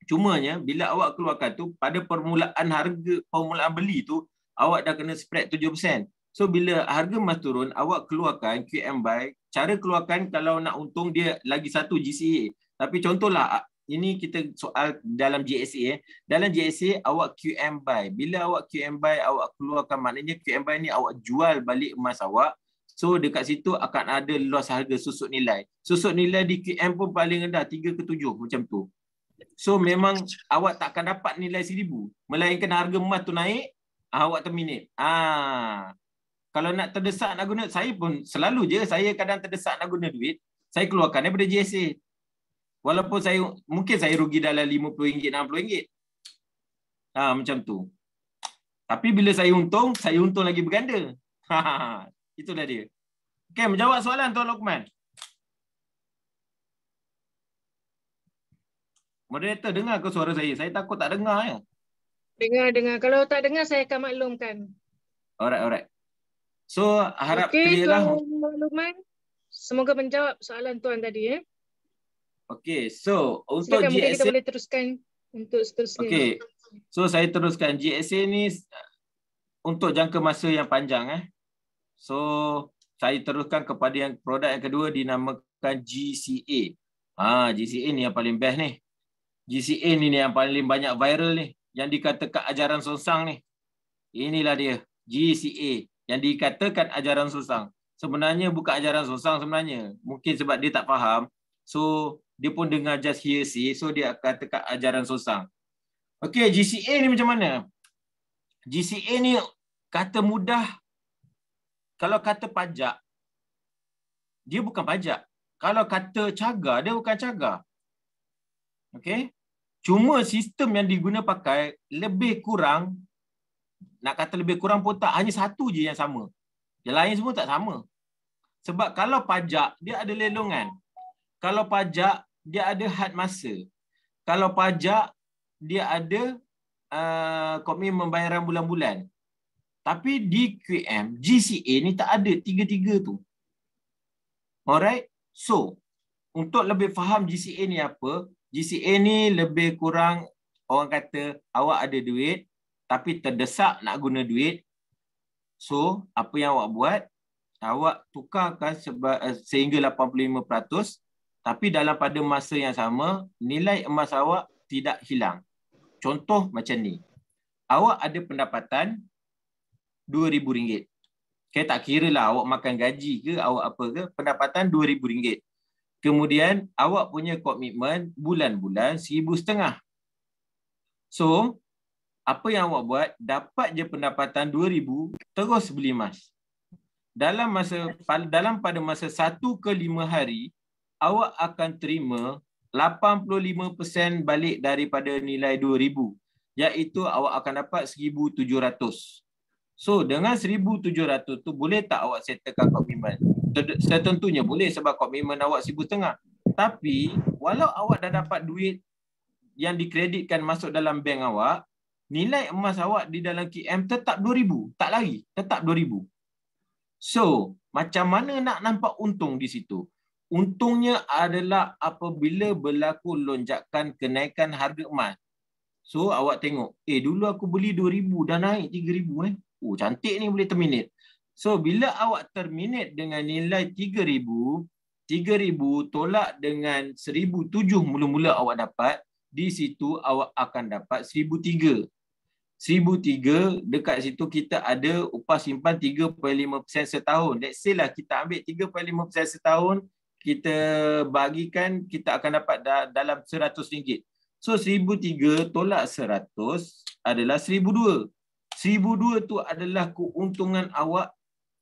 Cumanya bila awak keluarkan tu, pada permulaan beli tu, awak dah kena spread 7%. So bila harga emas turun, awak keluarkan QM buy. Cara keluarkan kalau nak untung dia lagi satu GCA. Tapi contohlah, ini kita soal dalam GSA. Dalam GSA awak QM buy. Bila awak QM buy, awak keluarkan, maknanya QM buy ni awak jual balik emas awak. So dekat situ akan ada loss harga susut nilai. Susut nilai di QM pun paling rendah 3 ke 7 macam tu. So memang awak tak akan dapat nilai 1,000. Melainkan harga emas tu naik, awak terminate. Kalau nak terdesak nak guna, saya pun selalu je, saya kadang terdesak nak guna duit, saya keluarkan daripada GSA. Walaupun mungkin saya rugi dalam RM50, RM60. Macam tu. Tapi bila saya untung lagi berganda. Itulah dia. Okay, menjawab soalan Tuan Luqman. Moderator, dengar ke suara saya? Saya takut tak dengar ya. Dengar. Kalau tak dengar, saya akan maklumkan. Alright. So, harap clear lah. Tuan Luqman, semoga menjawab soalan Tuan tadi. Okay, so untuk silakan, GSA, kita boleh teruskan untuk seterusnya. Okay, so saya teruskan. GSA ni untuk jangka masa yang panjang. So, saya teruskan kepada yang produk yang kedua dinamakan GCA. GCA ni yang paling best ni. GCA ni yang paling banyak viral ni. Yang dikatakan ajaran sonsang ni. Inilah dia, GCA. Yang dikatakan ajaran sonsang. Sebenarnya bukan ajaran sonsang sebenarnya. Mungkin sebab dia tak faham. So, dia pun dengar just hearsay. So, dia katakan ajaran sonsang. Okay, GCA ni macam mana? GCA ni kata mudah. Kalau kata pajak, dia bukan pajak. Kalau kata cagar, dia bukan cagar. Okay? Cuma sistem yang diguna pakai lebih kurang, nak kata lebih kurang pun tak, hanya satu je yang sama. Yang lain semua tak sama. Sebab kalau pajak, dia ada lelongan. Kalau pajak, dia ada had masa. Kalau pajak, dia ada komitmen pembayaran bulan-bulan. Tapi di QM, GCA ni tak ada tiga-tiga tu. Alright? So, untuk lebih faham GCA ni apa, GCA ni lebih kurang orang kata awak ada duit tapi terdesak nak guna duit. So, apa yang awak buat? awak tukarkan sehingga 85%, tapi dalam pada masa yang sama, nilai emas awak tidak hilang. Contoh macam ni. Awak ada pendapatan RM2,000. Okay, tak kira lah awak makan gaji ke, awak apa ke, pendapatan RM2,000. Kemudian awak punya komitmen bulan-bulan RM1,500. So, apa yang awak buat, dapat je pendapatan RM2,000, terus beli emas. Dalam pada masa 1 ke 5 hari, awak akan terima 85% balik daripada nilai RM2,000, iaitu awak akan dapat RM1,700. So, dengan RM1,700 tu boleh tak awak settlekan komitmen? Setentunya boleh, sebab komitmen awak RM1,500. Tapi, walau awak dah dapat duit yang dikreditkan masuk dalam bank awak, nilai emas awak di dalam KM tetap RM2,000. Tak lari, tetap RM2,000. So, macam mana nak nampak untung di situ? Untungnya adalah apabila berlaku lonjakan kenaikan harga emas. So, awak tengok, dulu aku beli RM2,000, dah naik RM3,000. Oh, cantik ni, boleh terminate. So, bila awak terminate dengan nilai RM3,000, RM3,000 tolak dengan RM1,700 mula-mula awak dapat, di situ awak akan dapat RM1,300. RM1,300, dekat situ kita ada upah simpan 3.5% setahun. Let's say lah kita ambil 3.5% setahun, kita bagikan, kita akan dapat dalam RM100. So RM1,300 tolak 100 adalah RM1,200. RM1,200 tu adalah keuntungan awak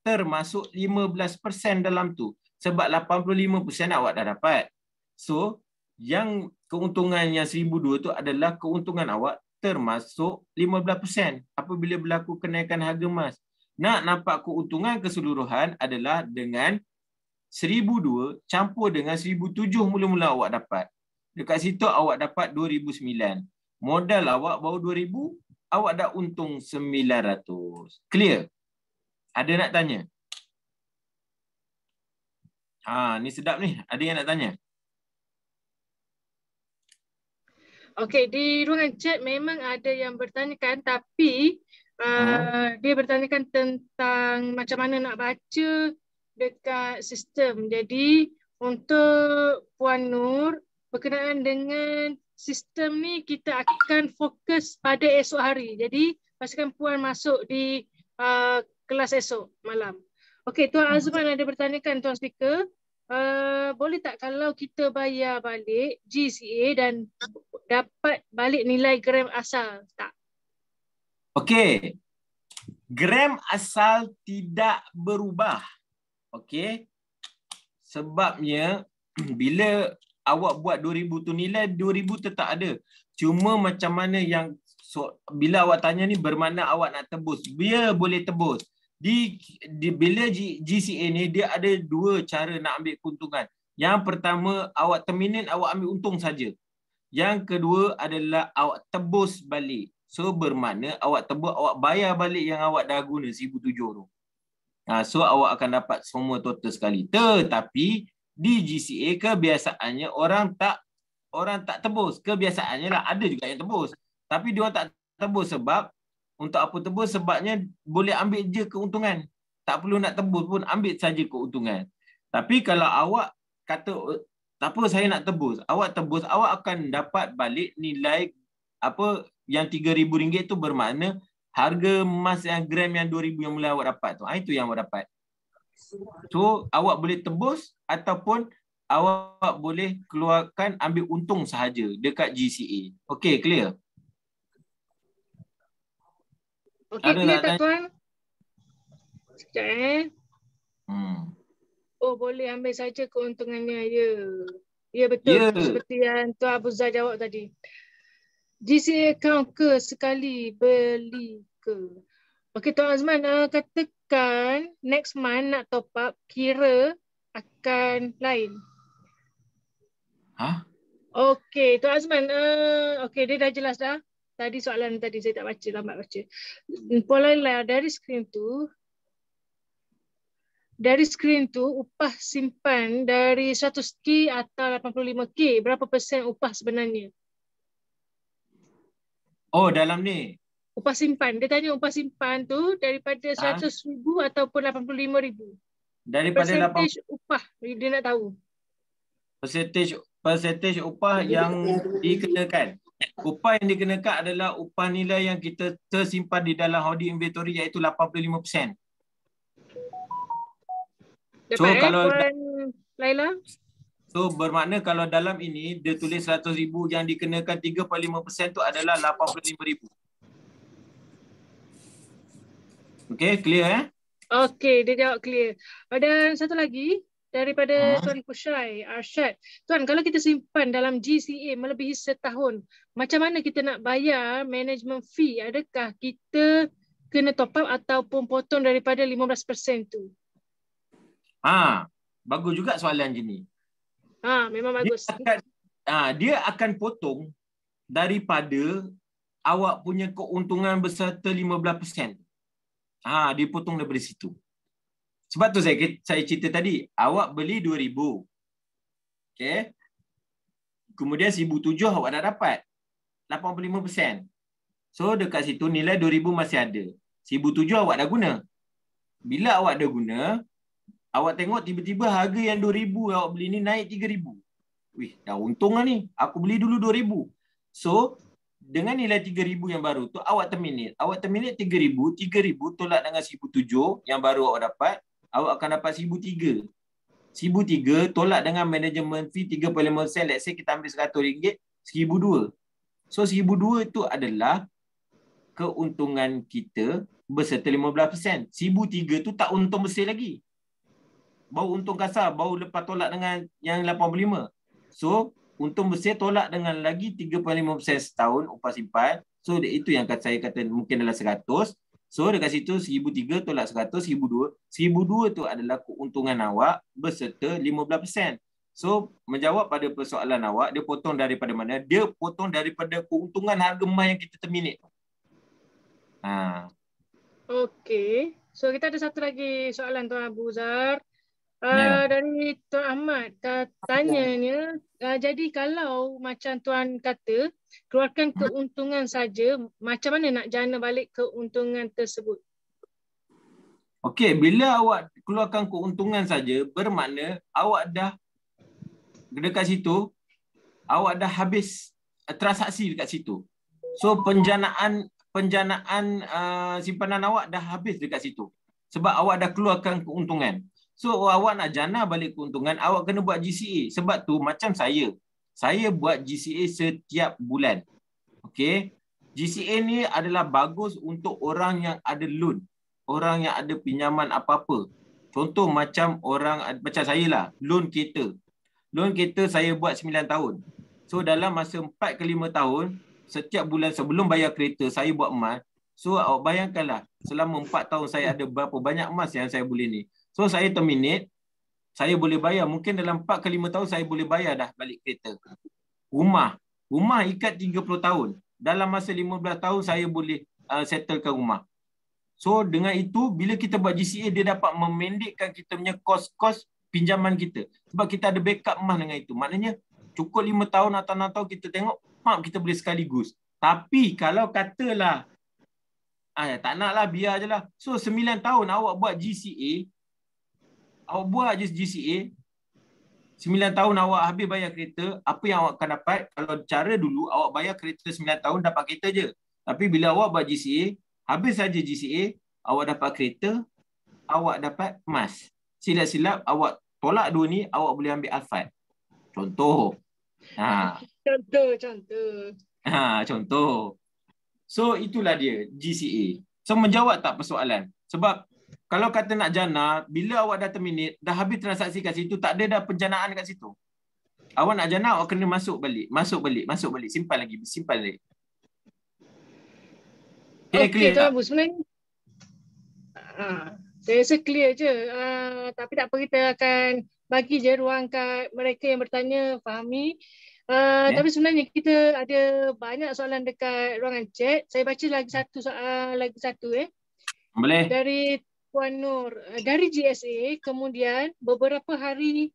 termasuk 15% dalam tu. Sebab 85% awak dah dapat. So, yang keuntungan yang RM1,200 tu adalah keuntungan awak termasuk 15% apabila berlaku kenaikan harga emas. Nak nampak keuntungan keseluruhan adalah dengan RM1,200 campur dengan RM1,700 mula-mula awak dapat. Dekat situ awak dapat RM2,900. Modal awak baru RM2,000, awak dah untung RM900. Clear? Ada nak tanya? Ni sedap ni. Ada yang nak tanya? Okey, di ruangan chat memang ada yang bertanyakan, tapi dia bertanyakan tentang macam mana nak baca dekat sistem. Jadi untuk Puan Nur, berkenaan dengan sistem ni kita akan fokus pada esok hari. Jadi pastikan Puan masuk di kelas esok malam. Okey, Tuan Azman ada bertanyakan, Tuan Speaker. Boleh tak kalau kita bayar balik GCA dan dapat balik nilai gram asal? Tak. Okey. Gram asal tidak berubah. Okey. Sebabnya bila awak buat 2,000 tu, nilai 2,000 tetap ada. Cuma macam mana yang bila awak tanya ni bermakna awak nak tebus. Dia boleh tebus. Bila GCA ni dia ada dua cara nak ambil keuntungan. Yang pertama, awak terminate, awak ambil untung saja. Yang kedua adalah awak tebus balik. So bermakna awak tebus, awak bayar balik yang awak dah guna RM1,700 tu. So awak akan dapat semua total sekali. Tetapi di GCA kebiasaannya orang tak tebus. Kebiasaannya lah, ada juga yang tebus. Tapi dia orang tak tebus sebab untuk apa tebus? Sebabnya boleh ambil je keuntungan. Tak perlu nak tebus pun, ambil saja keuntungan. Tapi kalau awak kata tak apa saya nak tebus, awak tebus, awak akan dapat balik nilai apa yang RM3,000 tu, bermakna harga emas yang gram yang 2,000 yang mula awak dapat tu. Itu yang awak dapat. So awak boleh tebus ataupun awak boleh keluarkan ambil untung sahaja dekat GCA. Okey, clear? Okey, clear tak Tuan? Sekejap Oh, boleh ambil saja keuntungannya. Ya betul. Seperti yang Tuan Abu Zah jawab tadi. GCA account ke sekali beli ke? Okey, Tuan Azman, katakan next month nak top up, kira akan lain. Okey, Tuan Azman, okey, dia dah jelas dah. Tadi soalan tadi saya tak baca, lambat baca. Polailah dari skrin tu upah simpan dari 100K atau 85K, berapa persen upah sebenarnya? Oh, dalam ni. Upah simpan. Dia tanya upah simpan tu daripada 100,000 ataupun 85,000. Daripada 8 percentage upah dia nak tahu. percentage upah yang dikenakan. Upah yang dikenakan adalah upah nilai yang kita tersimpan di dalam holding inventory, iaitu 85%. So Dapat kalau Puan Laila? So bermakna kalau dalam ini dia tulis 100,000, yang dikenakan 3.5% tu adalah 85,000. Okey, clear Okey, dia jawab clear. Dan satu lagi daripada Tuan Kushai Arsyad. Tuan, kalau kita simpan dalam GCA melebihi setahun, macam mana kita nak bayar management fee? Adakah kita kena top up ataupun potong daripada 15% tu? Bagus juga soalan je ni. Memang bagus. Dia akan potong daripada awak punya keuntungan beserta 15%. Dia potong daripada situ. Sebab tu saya cerita tadi, awak beli 2,000. Okey. Kemudian 1,007 awak dah dapat 85%. So dekat situ nilai 2,000 masih ada. 1,007 awak dah guna. Bila awak dah guna, awak tengok tiba-tiba harga yang 2,000 awak beli ni naik 3,000. Wih, dah untung lah ni. Aku beli dulu 2,000. So, dengan nilai 3,000 yang baru tu, awak terminate. Awak terminate 3,000. 3,000 tolak dengan 1,007 yang baru awak dapat, awak akan dapat 1,003. 1,003 tolak dengan management fee 3.5%. Let's say kita ambil RM100, 1,002. So, 1,002 itu adalah keuntungan kita berserta 15%. 1,003 tu tak untung bersih lagi. Baru untung kasar, baru lepas tolak dengan yang 85. So, untung bersih tolak dengan lagi 3.5% setahun upah simpan. So, itu yang saya kata mungkin adalah 100. So, dekat situ 1,003 tolak 100, 1,002. 1,002 tu adalah keuntungan awak berserta 15%. So, menjawab pada persoalan awak, dia potong daripada mana? Dia potong daripada keuntungan harga emas yang kita terminate. Okey. So, kita ada satu lagi soalan Tuan Abu Zar. Dari Tuan Ahmad tanyanya, jadi kalau macam Tuan kata keluarkan keuntungan saja, macam mana nak jana balik keuntungan tersebut? Okey, bila awak keluarkan keuntungan saja, bermakna awak dah dekat situ, awak dah habis transaksi dekat situ. So penjanaan simpanan awak dah habis dekat situ. Sebab awak dah keluarkan keuntungan. So awak nak jana balik keuntungan, awak kena buat GCA. Sebab tu macam saya buat GCA setiap bulan. Okey. GCA ni adalah bagus untuk orang yang ada loan, orang yang ada pinjaman apa-apa. Contoh macam macam saya lah, loan kereta. Loan kereta saya buat 9 tahun. So dalam masa 4 ke 5 tahun, setiap bulan sebelum bayar kereta, saya buat emas. So awak bayangkanlah, selama 4 tahun saya ada berapa banyak emas yang saya boleh ni. So saya terminate, saya boleh bayar. Mungkin dalam 4 ke 5 tahun saya boleh bayar dah balik kereta. Rumah ikat 30 tahun. Dalam masa 15 tahun saya boleh settlekan rumah. So dengan itu, bila kita buat GCA, dia dapat memendekkan kita punya kos-kos pinjaman kita. Sebab kita ada backup emas dengan itu. Maknanya cukup 5 tahun atau 6 tahun kita tengok, kita boleh sekaligus. Tapi kalau katalah, tak nak lah, biar je lah. So 9 tahun awak buat GCA, awak buat je GCA, 9 tahun awak habis bayar kereta, apa yang awak akan dapat? Kalau cara dulu, awak bayar kereta 9 tahun, dapat kereta je. Tapi bila awak buat GCA, habis saja GCA, awak dapat kereta, awak dapat emas. Silap-silap, awak tolak dua ni, awak boleh ambil Alphard. Contoh. Contoh. So, itulah dia, GCA. So, menjawab tak persoalan? Sebab, kalau kata nak jana, bila awak dah terminate, dah habis transaksi kat situ, tak ada dah penjanaan kat situ. Awak nak jana, awak kena masuk balik. Simpan lagi. Okey, Tuan Abu, sebenarnya saya rasa clear je. Tapi tak apa, kita akan bagi je ruang kat mereka yang bertanya, fahami. Tapi sebenarnya kita ada banyak soalan dekat ruangan chat. Saya baca lagi satu soal, Boleh. Dari Puan Nur, dari GSA, kemudian beberapa hari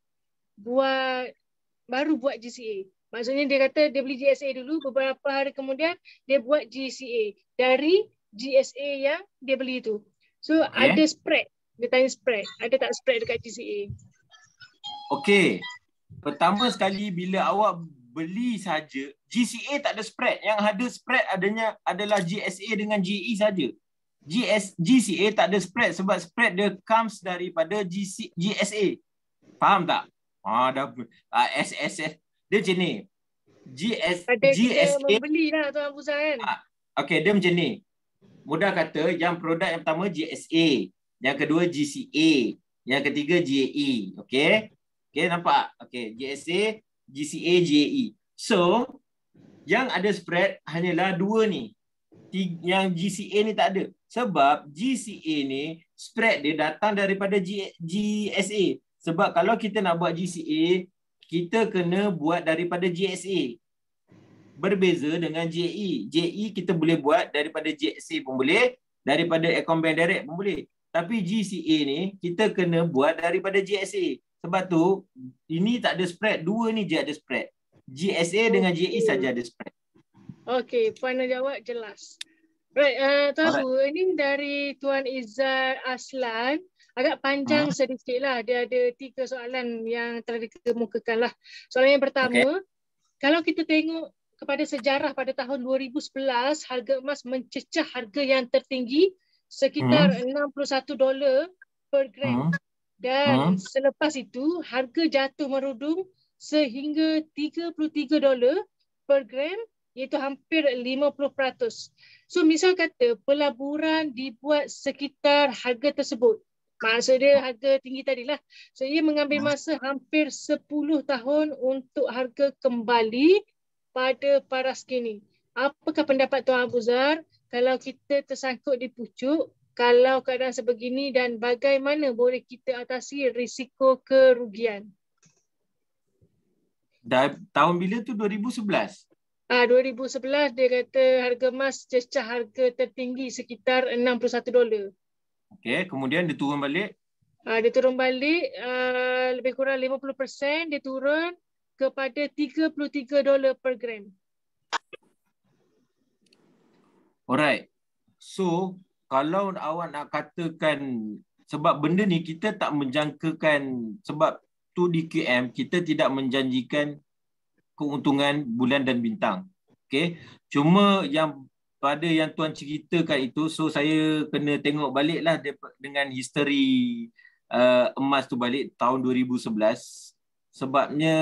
baru buat GCA. Maksudnya dia kata dia beli GSA dulu, beberapa hari kemudian dia buat GCA dari GSA yang dia beli itu. So ada spread Dia tanya spread. Ada tak spread dekat GCA? Okey. Pertama sekali bila awak beli saja, GCA tak ada spread. Yang ada spread adalah GSA dengan GE saja. GCA tak ada spread sebab spread dia comes daripada GSA. Faham tak? SSS. Dia macam ni. Ada kita GSA. membeli lah Tuan Abuzar kan? Okey, dia macam ni. Mudah kata, yang produk yang pertama GSA. Yang kedua GCA. Yang ketiga GAE. Okey? Okey, nampak? Okey, GSA, GCA, GAE. So, yang ada spread hanyalah dua ni. Yang GCA ni tak ada. Sebab GCA ni spread dia datang daripada GSA. Sebab kalau kita nak buat GCA, kita kena buat daripada GSA. Berbeza dengan JE. JE kita boleh buat daripada GSA pun boleh, daripada Acombank Direct pun boleh. Tapi GCA ni kita kena buat daripada GSA. Sebab tu ini tak ada spread, dua ni je ada spread. GSA dengan JE saja ada spread. Okey, puan nak jawab jelas. Right, Tuan Abu, ini dari Tuan Izzat Aslan. Agak panjang sedikit lah. Dia ada 3 soalan yang telah dikemukakan lah. Soalan yang pertama, kalau kita tengok kepada sejarah pada tahun 2011, harga emas mencecah harga yang tertinggi sekitar $61 per gram. Dan selepas itu, harga jatuh merudum sehingga $33 per gram, iaitu hampir 50%. So misal kata pelaburan dibuat sekitar harga tersebut. Maksudnya harga tinggi tadilah. So ia mengambil masa hampir 10 tahun untuk harga kembali pada paras kini. Apakah pendapat Tuan Abuzar kalau kita tersangkut di pucuk kalau keadaan sebegini dan bagaimana boleh kita atasi risiko kerugian? Tahun bila tu 2011? 2011 dia kata harga emas cecah harga tertinggi sekitar $61. Okey, kemudian dia turun balik? Dia turun balik lebih kurang 50%, dia turun kepada $33 per gram. Alright. So, kalau awak nak katakan, sebab benda ni kita tak menjangkakan, sebab tu di QM kita tidak menjanjikan keuntungan bulan dan bintang. Okey. Cuma yang pada yang tuan ceritakan itu, so saya kena tengok baliklah dengan history emas tu balik tahun 2011. Sebabnya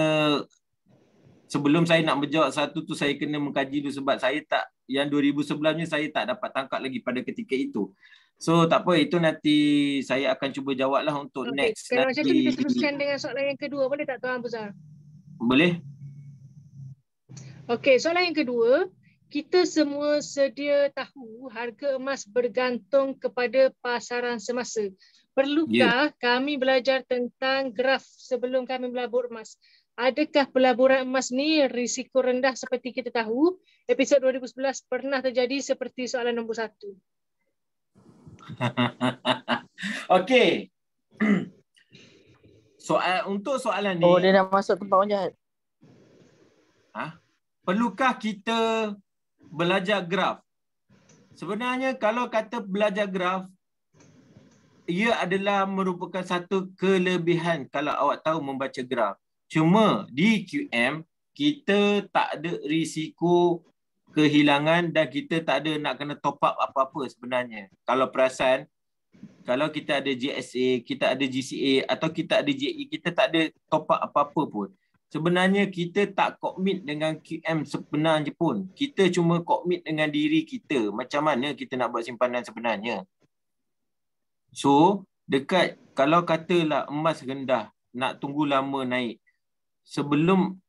sebelum saya nak menjawab satu tu saya kena mengkaji dulu sebab saya tak, yang 2011 ni saya tak dapat tangkap lagi pada ketika itu. So tak apa, itu nanti saya akan cuba jawablah untuk next. Kalau macam tu kita teruskan dengan soalan yang kedua, boleh tak Tuan Abuzar? Boleh. Okey, soalan yang kedua. Kita semua sedia tahu harga emas bergantung kepada pasaran semasa. Perlukah kami belajar tentang graf sebelum kami melabur emas? Adakah pelaburan emas ni risiko rendah seperti kita tahu? Episod 2011 pernah terjadi seperti soalan nombor 1. Okey. Untuk soalan ni. Oh, dia nak masuk tempat orang jahat. Perlukah kita belajar graf? Sebenarnya kalau kata belajar graf, ia adalah merupakan satu kelebihan kalau awak tahu membaca graf. Cuma di QM, kita tak ada risiko kehilangan dan kita tak ada nak kena top up apa-apa sebenarnya. Kalau perasan, kalau kita ada GSA, kita ada GCA atau kita ada JE, kita tak ada top up apa-apa pun. Sebenarnya kita tak komit dengan QM sebenarnya pun. Kita cuma komit dengan diri kita. Macam mana kita nak buat simpanan sebenarnya. So, dekat kalau katalah emas rendah, nak tunggu lama naik.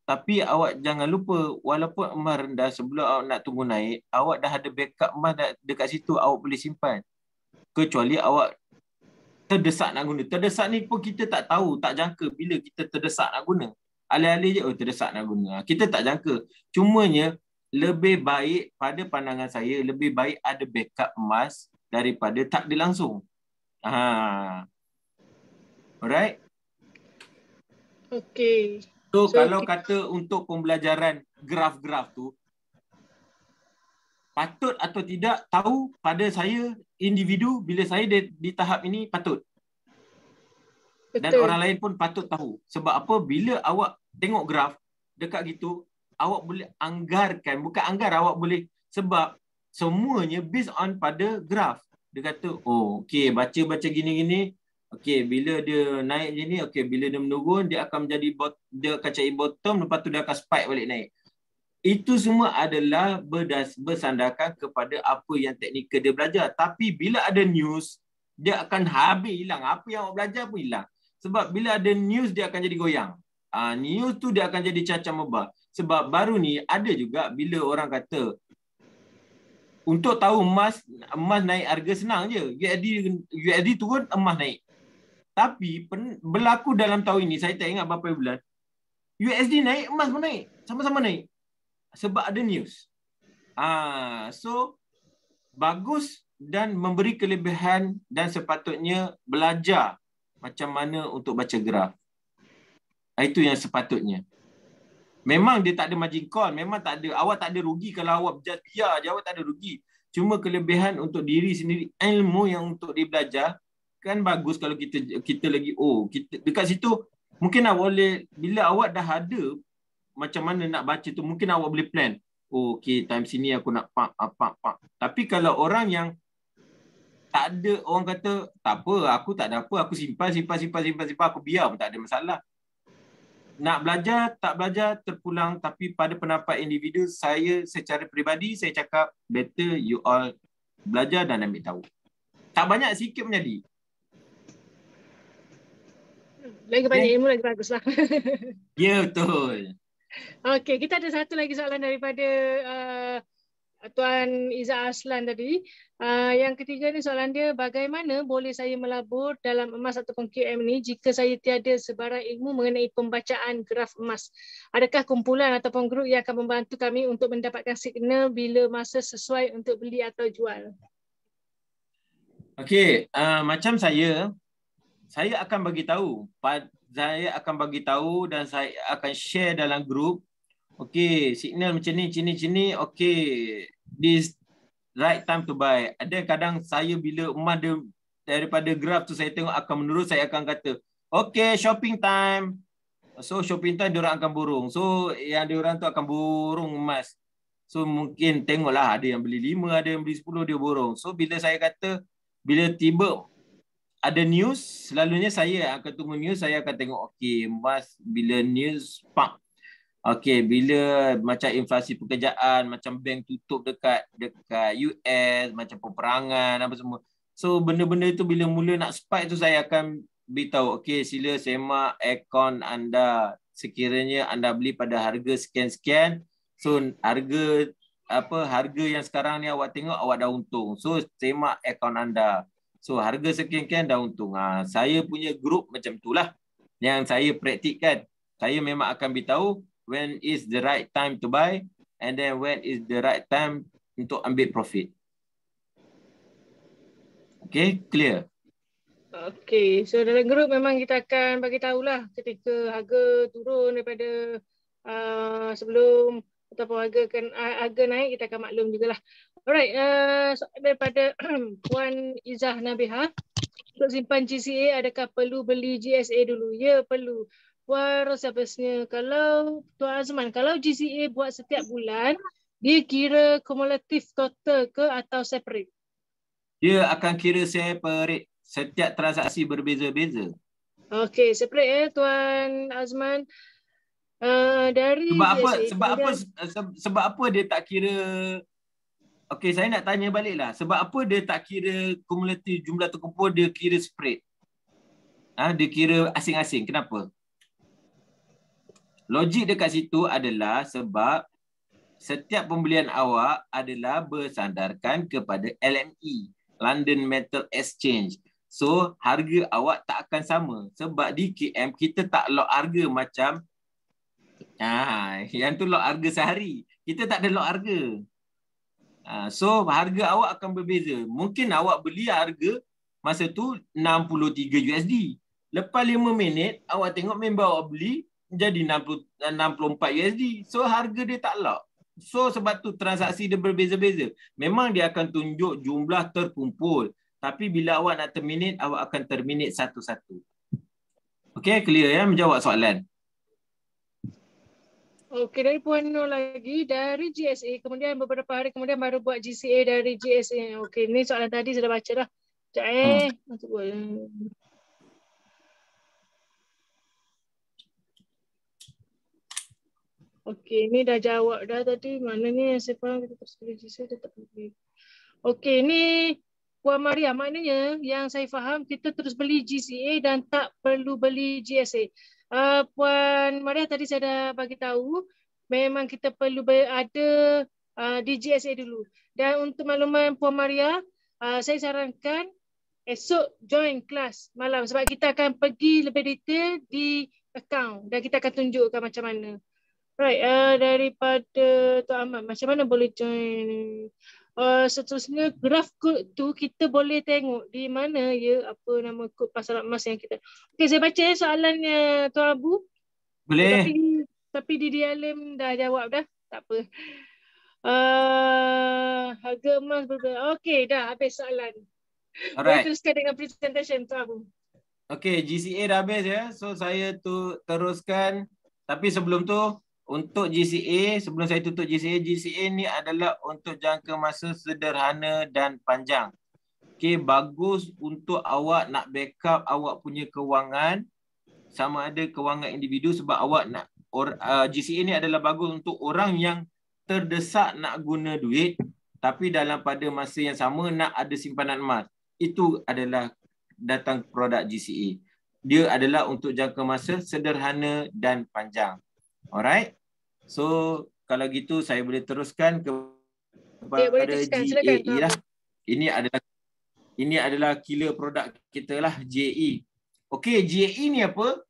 Tapi awak jangan lupa, walaupun emas rendah, sebelum awak nak tunggu naik, awak dah ada backup emas dekat situ, awak boleh simpan. Kecuali awak terdesak nak guna. Terdesak ni pun kita tak tahu, tak jangka bila kita terdesak nak guna. Alih-alih je, terdesak nak guna. Kita tak jangka. Cumanya, lebih baik pada pandangan saya, lebih baik ada backup emas daripada tak ada langsung. Alright? Okay. So kalau kata untuk pembelajaran graf-graf tu, patut atau tidak tahu pada saya individu, bila saya di tahap ini patut. Dan orang lain pun patut tahu. Sebab apa? Bila awak tengok graf dekat gitu, awak boleh anggarkan. Bukan anggar, awak boleh. Sebab semuanya based on pada graf. Dia kata, oh okey, baca gini-gini. Okey, bila dia naik je ni, okey, bila dia menurun, dia akan menjadi, dia akan cari bottom, lepas tu dia akan spike balik naik. Itu semua adalah bersandarkan kepada apa yang teknikal dia belajar. Tapi bila ada news, dia akan habis hilang. Apa yang awak belajar pun hilang. Sebab bila ada news, dia akan jadi goyang. News tu dia akan jadi cacam mebah. Sebab baru ni ada juga bila orang kata, untuk tahu emas naik harga senang je. USD turun, emas naik. Tapi berlaku dalam tahun ini, saya tak ingat berapa bulan, USD naik, emas pun naik. Sama-sama naik. Sebab ada news. So, bagus dan memberi kelebihan dan sepatutnya belajar macam mana untuk baca graf. Itu yang sepatutnya. Memang dia tak ada margin call, memang tak ada, awak tak ada rugi kalau awak just biar je, awak tak ada rugi. Cuma kelebihan untuk diri sendiri, ilmu yang untuk dia belajar, kan bagus kalau kita lagi, kita dekat situ, mungkin awak boleh, bila awak dah ada macam mana nak baca tu, mungkin awak boleh plan. Okey, time sini aku nak pak. Tapi kalau orang yang tak ada, orang kata, tak apa, aku tak ada apa, aku simpan, aku biar pun tak ada masalah. Nak belajar, tak belajar, terpulang. Tapi pada pendapat individu, saya secara peribadi, saya cakap, better you all belajar dan ambil tahu. Tak banyak, sikit menjadi. Lagi banyak ilmu, lagi baguslah. Ya, betul. Okey, kita ada satu lagi soalan daripada Tuan Izzah Aslan tadi. Yang ketiga ni soalan dia, bagaimana boleh saya melabur dalam emas ataupun QM ni jika saya tiada sebarang ilmu mengenai pembacaan graf emas? Adakah kumpulan ataupun grup yang akan membantu kami untuk mendapatkan signal bila masa sesuai untuk beli atau jual? Okey, macam saya akan bagi tahu. Saya akan bagi tahu dan saya akan share dalam grup. Okey, signal macam ni, okey, this right time to buy. Ada kadang saya bila emas dia daripada graf tu saya tengok akan menurun, saya akan kata, okey, shopping time. So shopping time diorang akan burung. So yang diorang tu akan burung emas. So mungkin tengoklah, ada yang beli 5, ada yang beli 10, dia burung. So bila saya kata, bila tiba ada news, selalunya saya akan tunggu news, saya akan tengok, okey, emas bila news, pak. Okey, bila macam inflasi pekerjaan, macam bank tutup dekat US, macam peperangan, apa semua. So, benda-benda itu bila mula nak spike tu, saya akan beritahu, okey, sila semak akaun anda. Sekiranya anda beli pada harga sekian-sekian, so harga yang sekarang ni awak tengok, awak dah untung. So, semak akaun anda. So, harga sekian-sekian dah untung. Saya punya grup macam itulah yang saya praktikkan. Saya memang akan beritahu when is the right time to buy and then when is the right time untuk ambil profit. Okay, clear? Okay, so dalam grup memang kita akan bagi tahulah ketika harga turun daripada sebelum ataupun harga naik, kita akan maklum jugalah. Alright, daripada Puan Izzah Nabihah, untuk simpan GCA adakah perlu beli GSA dulu? Ya, perlu. Puan Rosabesnya, kalau Tuan Azman, kalau GCA buat setiap bulan, dia kira kumulatif total ke atau separate? Dia akan kira separate. Setiap transaksi berbeza-beza. Okey, separate Tuan Azman. Dari sebab apa dia tak kira? Okey, saya nak tanya baliklah. Sebab apa dia tak kira kumulatif jumlah terkumpul, dia kira separate? Dia kira asing-asing. Kenapa? Logik dekat situ adalah sebab setiap pembelian awak adalah bersandarkan kepada LME, London Metal Exchange. So, harga awak tak akan sama. Sebab di KM, kita tak lock harga macam yang tu lock harga sehari. Kita tak ada lock harga. So, harga awak akan berbeza. Mungkin awak beli harga masa tu 63 USD. Lepas 5 minit, awak tengok member awak beli jadi 64 USD. So, harga dia tak lock. So, sebab tu transaksi dia berbeza-beza. Memang dia akan tunjuk jumlah terkumpul. Tapi bila awak nak terminate, awak akan terminate satu-satu. Okey, clear ya menjawab soalan. Okey, dari Puan Nur lagi dari GSA, kemudian beberapa hari kemudian baru buat GCA dari GSA. Okey, ni soalan tadi sudah baca dah. Sekejap masuk buat. Okey, ni dah jawab dah tadi. Mana ni yang saya faham kita terus beli GCA dia tak boleh. Okey, ni Puan Maria, maknanya yang saya faham kita terus beli GCA dan tak perlu beli GSA. Puan Maria tadi saya dah bagi tahu memang kita perlu ada di GSA dulu. Dan untuk makluman Puan Maria, saya sarankan esok join kelas malam sebab kita akan pergi lebih detail di account dan kita akan tunjukkan macam mana. Right, daripada Tuan Ahmad, macam mana boleh join? Seterusnya, graf kod tu kita boleh tengok di mana ya, apa nama kod pasaran emas yang kita. Okey, saya baca soalannya Tuan Abu. Boleh. Tapi Didi Alim dah jawab dah. Tak apa. Harga emas berbeza. Okey, dah habis soalan. Boleh teruskan dengan presentation Tuan Abu. Okey, GCA dah habis ya. So saya teruskan. Tapi sebelum tu, untuk GCA, sebelum saya tutup GCA ni adalah untuk jangka masa sederhana dan panjang. Okey, bagus untuk awak nak backup awak punya kewangan, sama ada kewangan individu, sebab awak nak GCA ni adalah bagus untuk orang yang terdesak nak guna duit tapi dalam pada masa yang sama nak ada simpanan emas. Itu adalah datang produk GCA. Dia adalah untuk jangka masa sederhana dan panjang. Alright. So kalau gitu saya boleh teruskan kepada GAE lah. Ini adalah killer produk kita lah, GAE. Okey, GAE ni apa?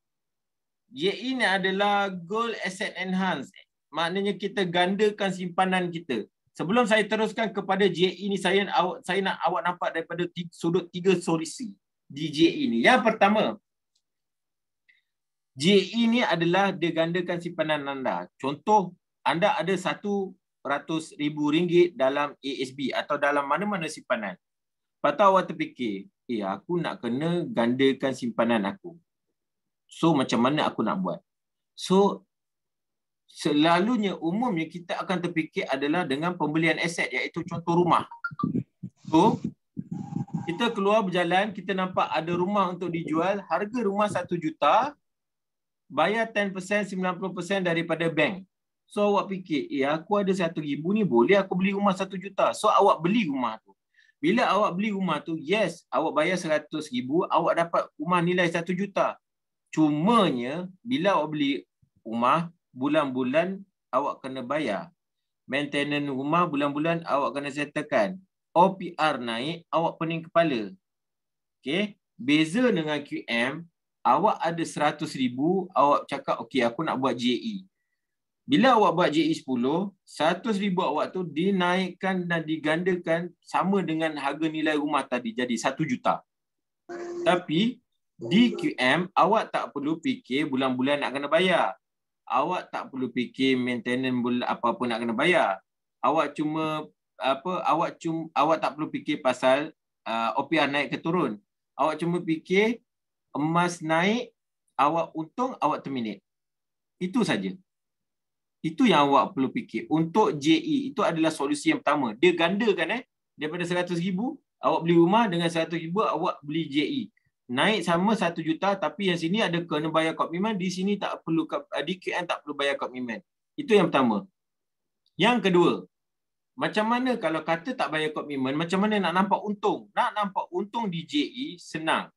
GAE ni adalah Gold Asset Enhance. Maknanya kita gandakan simpanan kita. Sebelum saya teruskan kepada GAE ni, saya nak awak nampak daripada sudut 3 solusi di GAE ni. Yang pertama, GAE ni adalah dia gandakan simpanan anda. Contoh, anda ada RM100,000 dalam ASB atau dalam mana-mana simpanan. Lepas tu awak terfikir, aku nak kena gandakan simpanan aku. So macam mana aku nak buat? So selalunya umumnya kita akan terfikir adalah dengan pembelian aset, iaitu contoh rumah. So kita keluar berjalan, kita nampak ada rumah untuk dijual, harga rumah 1 juta, bayar 10%, 90% daripada bank. So awak fikir, aku ada 1,000 ni, boleh aku beli rumah 1 juta. So awak beli rumah tu. Bila awak beli rumah tu, yes, awak bayar 100,000, awak dapat rumah nilai 1 juta. Cumanya, bila awak beli rumah, bulan-bulan awak kena bayar. Maintenance rumah bulan-bulan awak kena settlekan. OPR naik, awak pening kepala. Okay? Beza dengan QM, awak ada 100,000, awak cakap, okey, aku nak buat GAE. Bila awak buat GAE 10, 100,000 awak tu dinaikkan dan digandakan sama dengan harga nilai rumah tadi, jadi 1 juta. Tapi di QM, awak tak perlu fikir bulan-bulan nak kena bayar. Awak tak perlu fikir maintenance apa-apa nak kena bayar. Awak tak perlu fikir pasal OPR naik ke turun. Awak cuma fikir emas naik, awak untung, awak terminate. Itu saja. Itu yang awak perlu fikir. Untuk JE, itu adalah solusi yang pertama. Dia gandakan daripada 100,000, awak beli rumah, dengan 100,000 awak beli JE. Naik sama 1 juta, tapi yang sini ada kena bayar komitmen, di sini tak perlu, di QM tak perlu bayar komitmen. Itu yang pertama. Yang kedua, macam mana kalau kata tak bayar komitmen, macam mana nak nampak untung? Nak nampak untung di JE, senang.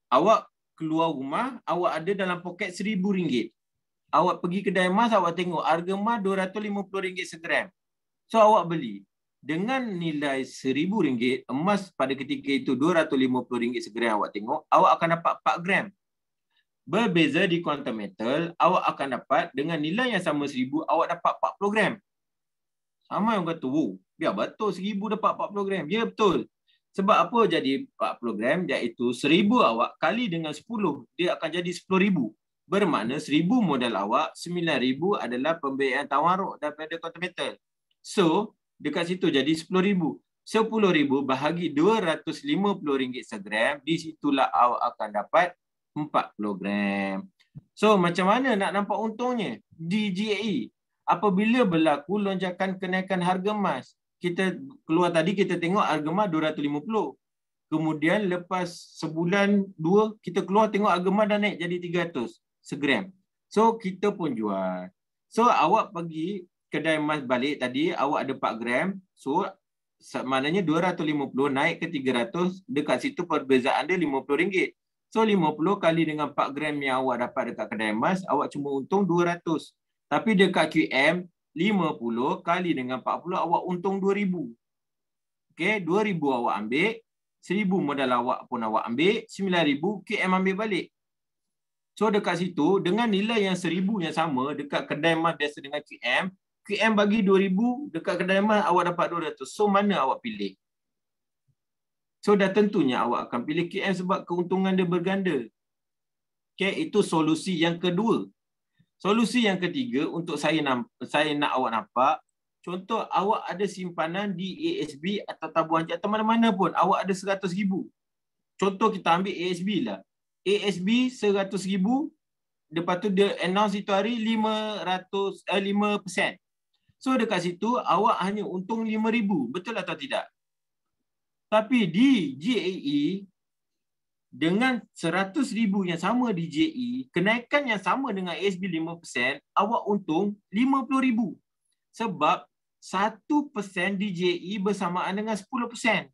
Awak keluar rumah, awak ada dalam poket RM1,000. Awak pergi kedai emas, awak tengok harga emas RM250 segram. So awak beli. Dengan nilai RM1,000, emas pada ketika itu RM250 segram, awak tengok, awak akan dapat 4 gram. Berbeza di quantum metal, awak akan dapat dengan nilai yang sama RM1,000, awak dapat 40 gram. Sama yang kata, biar betul RM1,000 dapat 40 gram. Ya betul. Sebab apa jadi 40 gram? Iaitu 1,000 awak kali dengan 10, dia akan jadi 10,000. Bermakna 1,000 modal awak, 9,000 adalah pembiayaan tawaruk daripada quantum metal. So, dekat situ jadi 10,000. 10,000 bahagi RM250 segram, di situlah awak akan dapat 40 gram. So macam mana nak nampak untungnya di GAE? Apabila berlaku lonjakan kenaikan harga emas, kita keluar tadi kita tengok harga emas 250. Kemudian lepas sebulan dua kita keluar tengok harga emas dah naik jadi 300 segram. So kita pun jual. So awak pergi kedai emas balik tadi awak ada 4 gram. So maknanya 250 naik ke 300, dekat situ perbezaan dia RM50. So 50 kali dengan 4 gram yang awak dapat dekat kedai emas, awak cuma untung 200. Tapi dekat QM 50 kali dengan 40 awak untung 2000. Okey, 2000 awak ambil, 1000 modal awak pun awak ambil, 9000 QM ambil balik. So dekat situ dengan nilai yang 1000 yang sama dekat kedai emas biasa dengan QM bagi 2000, dekat kedai emas awak dapat 200. So mana awak pilih? So dah tentunya awak akan pilih QM sebab keuntungan dia berganda. Okey, itu solusi yang kedua. Solusi yang ketiga untuk saya nak awak nampak, contoh awak ada simpanan di ASB atau tabungan atau mana-mana pun, awak ada 100,000. Contoh kita ambil ASB lah. ASB 100,000, lepas tu dia announce itu hari 5%. So dekat situ awak hanya untung 5,000, betul atau tidak? Tapi di GAE dengan 100,000 yang sama di GAE, kenaikan yang sama dengan ASB 5%, awak untung 50,000. Sebab 1% di GAE bersamaan dengan 10%.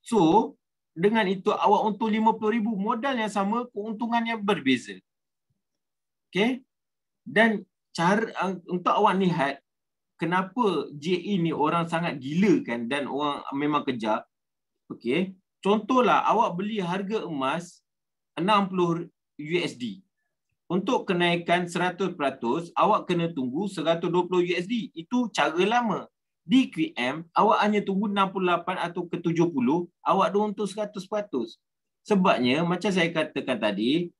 So, dengan itu awak untung 50,000, modal yang sama, keuntungan yang berbeza. Okey? Dan cara untuk awak lihat kenapa GAE ni orang sangat gila kan dan orang memang kejar. Okey. Contohlah awak beli harga emas 60 USD. Untuk kenaikan 100%, awak kena tunggu 120 USD. Itu cara lama. Di QM, awak hanya tunggu 68 atau ke 70, awak dah untung 100%. Sebabnya, macam saya katakan tadi,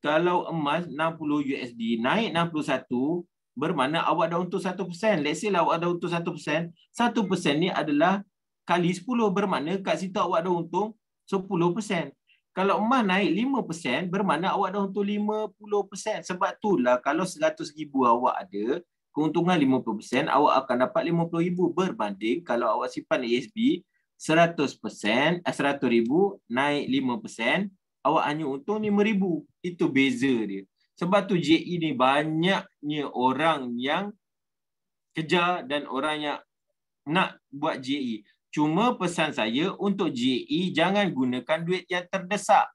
kalau emas 60 USD naik 61, bermakna awak dah untung 1%. Let's say lah awak dah untung 1%. 1% ni adalah kali 10, bermakna kat situ awak dah untung 10%. Kalau emas naik 5%, bermakna awak dah untung 50%. Sebab itulah kalau 100,000 awak ada, keuntungan 50%, awak akan dapat 50,000. Berbanding kalau awak simpan ASB 100%, 100,000 naik 5%, awak hanya untung 5,000. Itu beza dia. Sebab tu GAE ni banyaknya orang yang kejar dan orang yang nak buat GAE. Cuma pesan saya untuk GAE, jangan gunakan duit yang terdesak.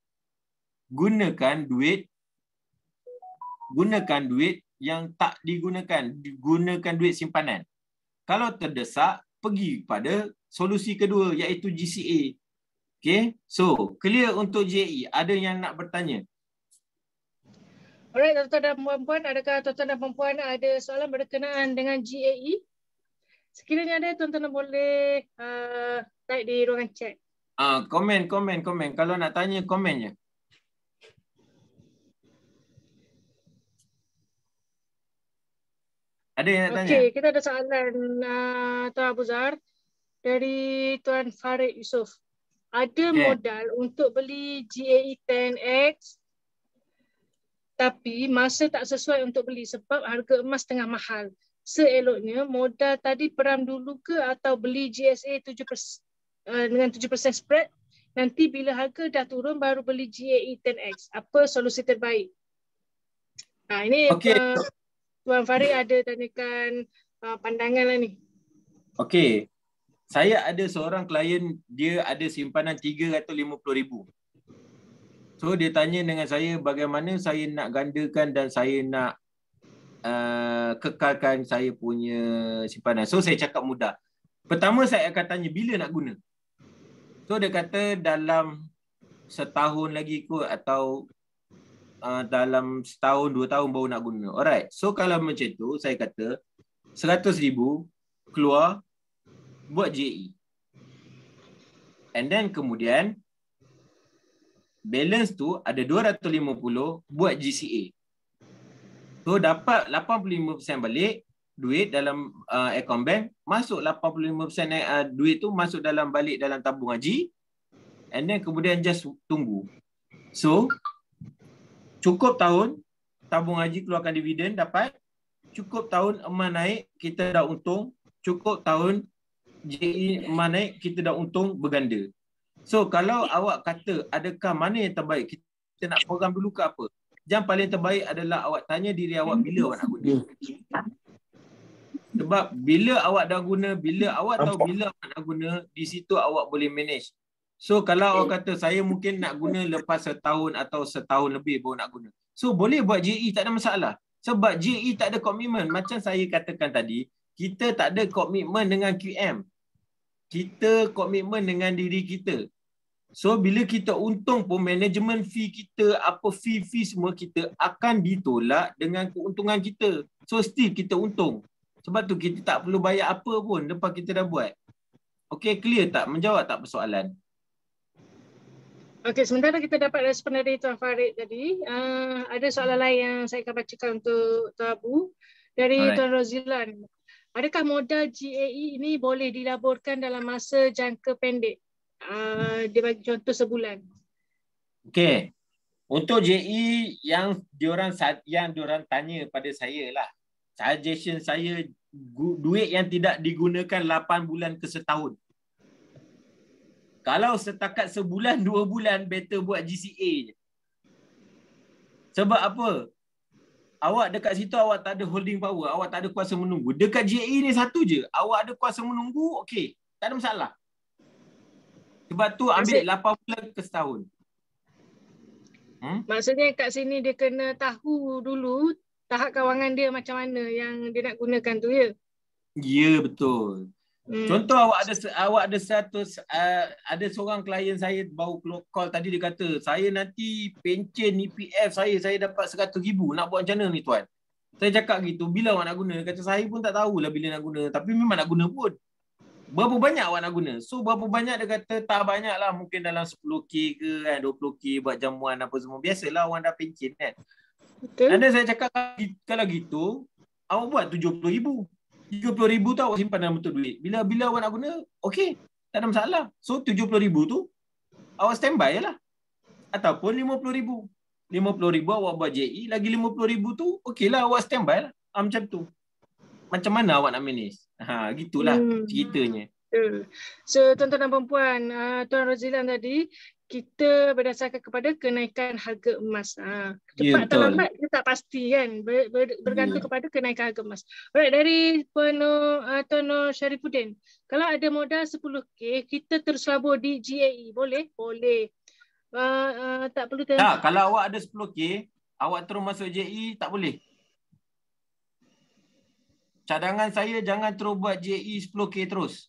Gunakan duit yang tak digunakan. Gunakan duit simpanan. Kalau terdesak, pergi pada solusi kedua iaitu GCA. Okay, so clear untuk GAE. Ada yang nak bertanya? Alright, tuan-tuan dan puan-puan, adakah tuan-tuan dan puan-puan ada soalan berkenaan dengan GAE? Sekiranya ada, tuan-tuan boleh type di ruangan chat. Komen. Kalau nak tanya, komen je. Ada yang nak tanya? Okey, kita ada soalan Tuan Abu Zar dari Tuan Farid Yusof. Ada modal untuk beli GAE 10X tapi masa tak sesuai untuk beli sebab harga emas tengah mahal. Seeloknya modal tadi peram dulu ke atau beli GSA 7% dengan 7% spread, nanti bila harga dah turun baru beli GAE 10X. Apa solusi terbaik? Ini Tuan Farid ada tanyakan pandangan lah ni. Okey. Saya ada seorang klien, dia ada simpanan 350,000. So dia tanya dengan saya bagaimana saya nak gandakan dan saya nak kekalkan saya punya simpanan. So saya cakap mudah. Pertama saya akan tanya bila nak guna. So dia kata dalam setahun lagi kot atau dalam setahun 2 tahun baru nak guna. Alright. So kalau macam tu saya kata 100,000 keluar buat GAE. And then kemudian balance tu ada 250 buat GCA. So dapat 85% balik duit dalam account bank, masuk 85% duit tu masuk balik dalam tabung haji, and then kemudian just tunggu. So, cukup tahun tabung haji keluarkan dividen dapat, cukup tahun emas naik kita dah untung, cukup tahun JE emas naik kita dah untung berganda. So kalau awak kata adakah mana yang terbaik, kita nak program dulu ke apa? Yang paling terbaik adalah awak tanya diri awak bila awak nak guna. Sebab bila awak dah guna, bila awak tahu bila awak nak guna, di situ awak boleh manage. So kalau awak kata saya mungkin nak guna lepas setahun atau setahun lebih baru nak guna. So boleh buat JE, tak ada masalah. Sebab JE tak ada komitmen. Macam saya katakan tadi, kita tak ada komitmen dengan QM. Kita komitmen dengan diri kita. So bila kita untung pun management fee kita, apa fee semua kita akan ditolak dengan keuntungan kita. So still kita untung. Sebab tu kita tak perlu bayar apa pun lepas kita dah buat. Okey, clear tak? Menjawab tak persoalan? Okey, sementara kita dapat respon dari Tuan Farid tadi, ada soalan lain yang saya akan bacakan untuk Tuan Abu dari Tuan Rozilan. Adakah modal GAE ini boleh dilaburkan dalam masa jangka pendek? Dia bagi contoh sebulan. Okey. Untuk JE yang diorang tanya pada saya lah. Suggestion saya, duit yang tidak digunakan 8 bulan ke setahun. Kalau setakat sebulan, 2 bulan, better buat GCA je. Sebab apa? Awak dekat situ awak tak ada holding power, awak tak ada kuasa menunggu. Dekat JE ni satu je, awak ada kuasa menunggu, okey. Tak ada masalah. Sebab tu ambil 8 bulan ke setahun. Maksudnya kat sini dia kena tahu dulu tahap kawangan dia macam mana yang dia nak gunakan tu, ya? Ya, betul. Contoh awak ada 100, ada seorang klien saya baru call tadi, dia kata saya nanti pencen EPF saya dapat 100,000, nak buat macam mana ni tuan? Saya cakap gitu, bila awak nak guna? Dia kata saya pun tak tahulah bila nak guna, tapi memang nak guna pun. Berapa banyak awak nak guna? So berapa banyak, dia kata tak banyak lah, mungkin dalam 10k ke kan, 20k buat jamuan apa semua. Biasalah orang dah pencen kan. Betul. Dan saya cakap kalau gitu awak buat 70,000. 30,000 tu awak simpan dalam bentuk duit. Bila awak nak guna, okey, tak ada masalah. So 70,000 tu awak standby lah. Ataupun 50,000. 50,000 awak buat JE, lagi 50,000 tu okeylah awak standby lah. Macam tu. Macam mana awak nak manage? Gitulah ceritanya. So tuan-tuan dan puan-puan, Tuan Rozilan tadi, kita berdasarkan kepada kenaikan harga emas. Cepat atau lambat kita tak pasti kan, bergantung kepada kenaikan harga emas. Alright, dari Tuan Syarifuddin, kalau ada modal 10k, kita terus labur di GAE, boleh? Boleh. Tak perlu tak, kalau awak ada 10k, awak terus masuk GAE, tak boleh. Cadangan saya jangan terus buat JE 10k terus.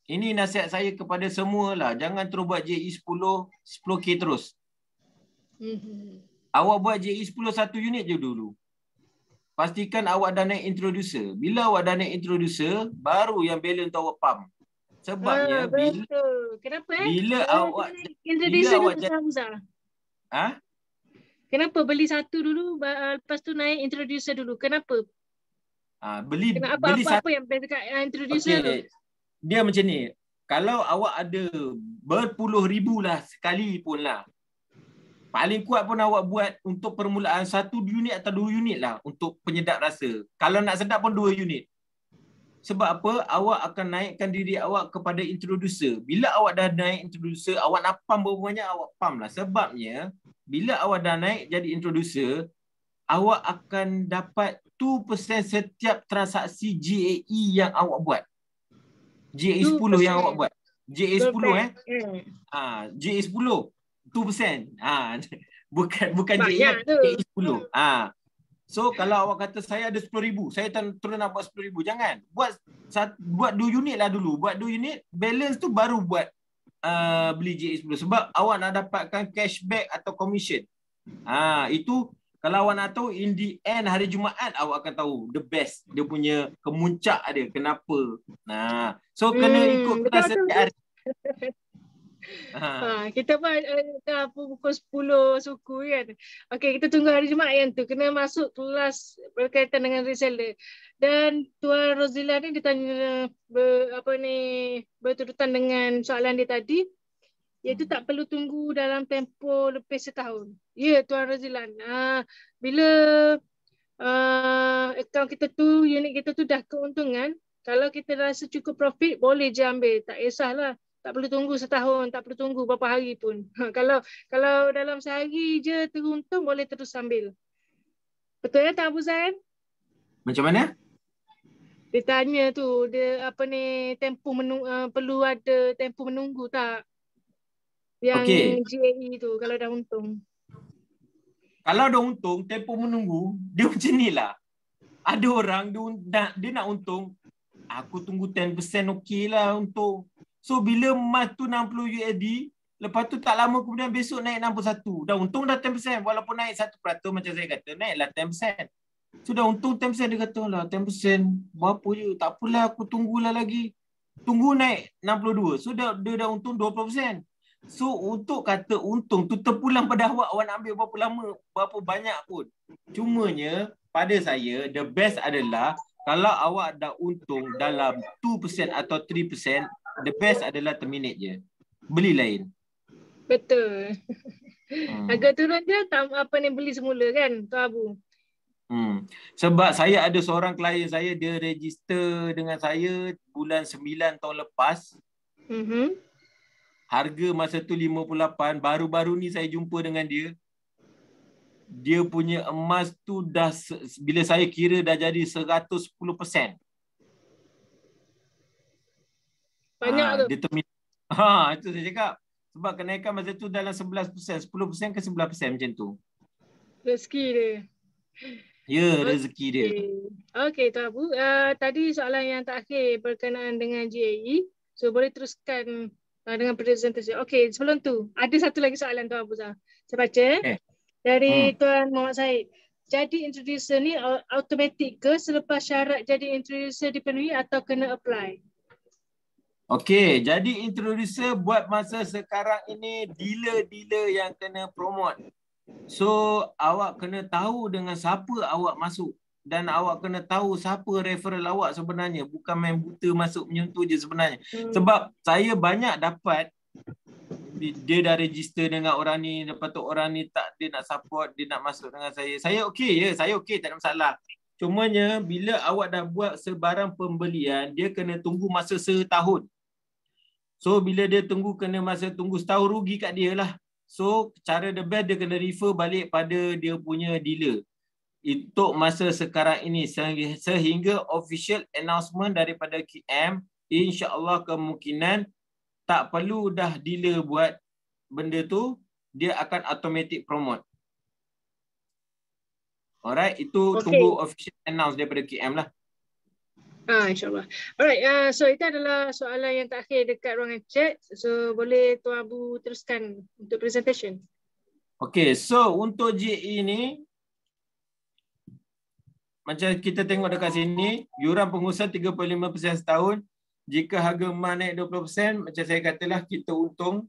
Ini nasihat saya kepada semua lah. Jangan terus buat JE 10k terus. Awak buat JE 10 satu unit je dulu. Pastikan awak dah naik introducer. Bila awak dah naik introducer, baru yang balance tu awak pump. Sebabnya kenapa bila awak introducer besar-besar. Kenapa beli satu dulu, lepas tu naik introducer dulu? Kenapa? Beli apa yang dekat introducer tu? Dia macam ni. Kalau awak ada berpuluh ribu lah sekali pun lah. Paling kuat pun awak buat untuk permulaan 1 unit atau 2 unit lah untuk penyedap rasa. Kalau nak sedap pun 2 unit. Sebab apa? Awak akan naikkan diri awak kepada introducer. Bila awak dah naik introducer, awak nak pump berapa banyak, awak pump lah. Sebabnya, bila awak dah naik jadi introducer, awak akan dapat 2% setiap transaksi GAE yang awak buat. GAE 10 yang awak buat. GAE 10 GAE 10 2%. Bukan GAE 10. So kalau awak kata saya ada 10,000, saya terus nak buat 10,000, jangan. Buat 2 unit lah dulu. Buat 2 unit, balance tu baru buat beli GAE 10 sebab awak nak dapatkan cashback atau commission. Itu kalau awak nak tahu, in the end hari Jumaat awak akan tahu the best, dia punya kemuncak dia kenapa. So kena ikut kelas setiap hari. Kita pukul 10 suku kan. Okey, kita tunggu hari Jumaat yang tu kena masuk kelas berkaitan dengan reseller. Dan Tuan Rozilan ni dia tanya berturutan dengan soalan dia tadi. iaitu tak perlu tunggu dalam tempoh lebih setahun. Ya, Tuan Razilan. Bila akaun kita tu, unit kita tu dah keuntungan, kalau kita rasa cukup profit, boleh je ambil. Tak kisahlah. Tak perlu tunggu setahun, tak perlu tunggu berapa hari pun. Kalau dalam sehari je teruntung, boleh terus ambil. Betul ya, Tak Abu Zain? Macam mana? Dia tanya tu, dia apa ni, tempoh perlu ada tempoh menunggu tak? Yang GAE tu, kalau dah untung. Kalau dah untung, tempoh menunggu, dia macam ni lah. Ada orang, dia nak untung, aku tunggu 10% okey lah untung. So, bila emas tu 60 USD, lepas tu tak lama kemudian besok naik 61. Dah untung dah 10%. Walaupun naik 1% macam saya kata, naiklah 10%. So, dah untung 10%. Dia kata lah 10%. Berapa je? Tak apalah, aku tunggulah lagi. Tunggu naik 62. So, dia dah untung 20%. So, untuk kata untung tu terpulang pada awak nak ambil berapa lama, berapa banyak pun. Cumanya, pada saya, the best adalah kalau awak dah untung dalam 2% atau 3%, the best adalah terminate je. Beli lain. Betul. Agak turun je, apa ni, beli semula kan, Tuan Abu? Sebab saya ada seorang klien saya, dia register dengan saya bulan 9 tahun lepas. Harga masa tu 58. Baru-baru ni saya jumpa dengan dia. Dia punya emas tu dah, bila saya kira dah jadi 110%. Banyak tu. Dia itu saya cakap. Sebab kenaikan masa tu dalam 11%. 10% ke 11% macam tu. Rezeki dia. Ya, rezeki dia. Okey, Tuan Abu. Tadi soalan yang terakhir berkenaan dengan GAE. So, boleh teruskan dengan presentasi. Okey, sebelum tu, ada satu lagi soalan Tuan Abu. Saya baca. Dari Tuan Muhammad Said. Jadi introducer ni automatik ke selepas syarat jadi introducer dipenuhi atau kena apply? Okey, jadi introducer buat masa sekarang ini dealer-dealer yang kena promote. So, awak kena tahu dengan siapa awak masuk. Dan awak kena tahu siapa referral awak sebenarnya. Bukan main buta masuk menyentuh je sebenarnya. Sebab saya banyak dapat, dia dah register dengan orang ni, lepas tu orang ni tak, dia nak support, dia nak masuk dengan saya. Saya okey ya, saya okey, tak ada masalah. Cumanya bila awak dah buat sebarang pembelian, dia kena tunggu masa setahun. So bila dia kena tunggu setahun, rugi kat dia lah. So cara the best, dia kena refer balik pada dia punya dealer. Untuk masa sekarang ini, sehingga official announcement daripada QM, insya-Allah kemungkinan tak perlu dah dealer buat benda tu, dia akan automatic promote. Alright, itu tunggu official announce daripada QM lah. InsyaAllah. Alright, so itu adalah soalan yang terakhir dekat ruangan chat. So boleh Tuan Abu teruskan untuk presentation. Okay, so untuk GE ni, macam kita tengok dekat sini, yuran pengusaha 35% setahun. Jika harga emas naik 20%, macam saya katalah kita untung.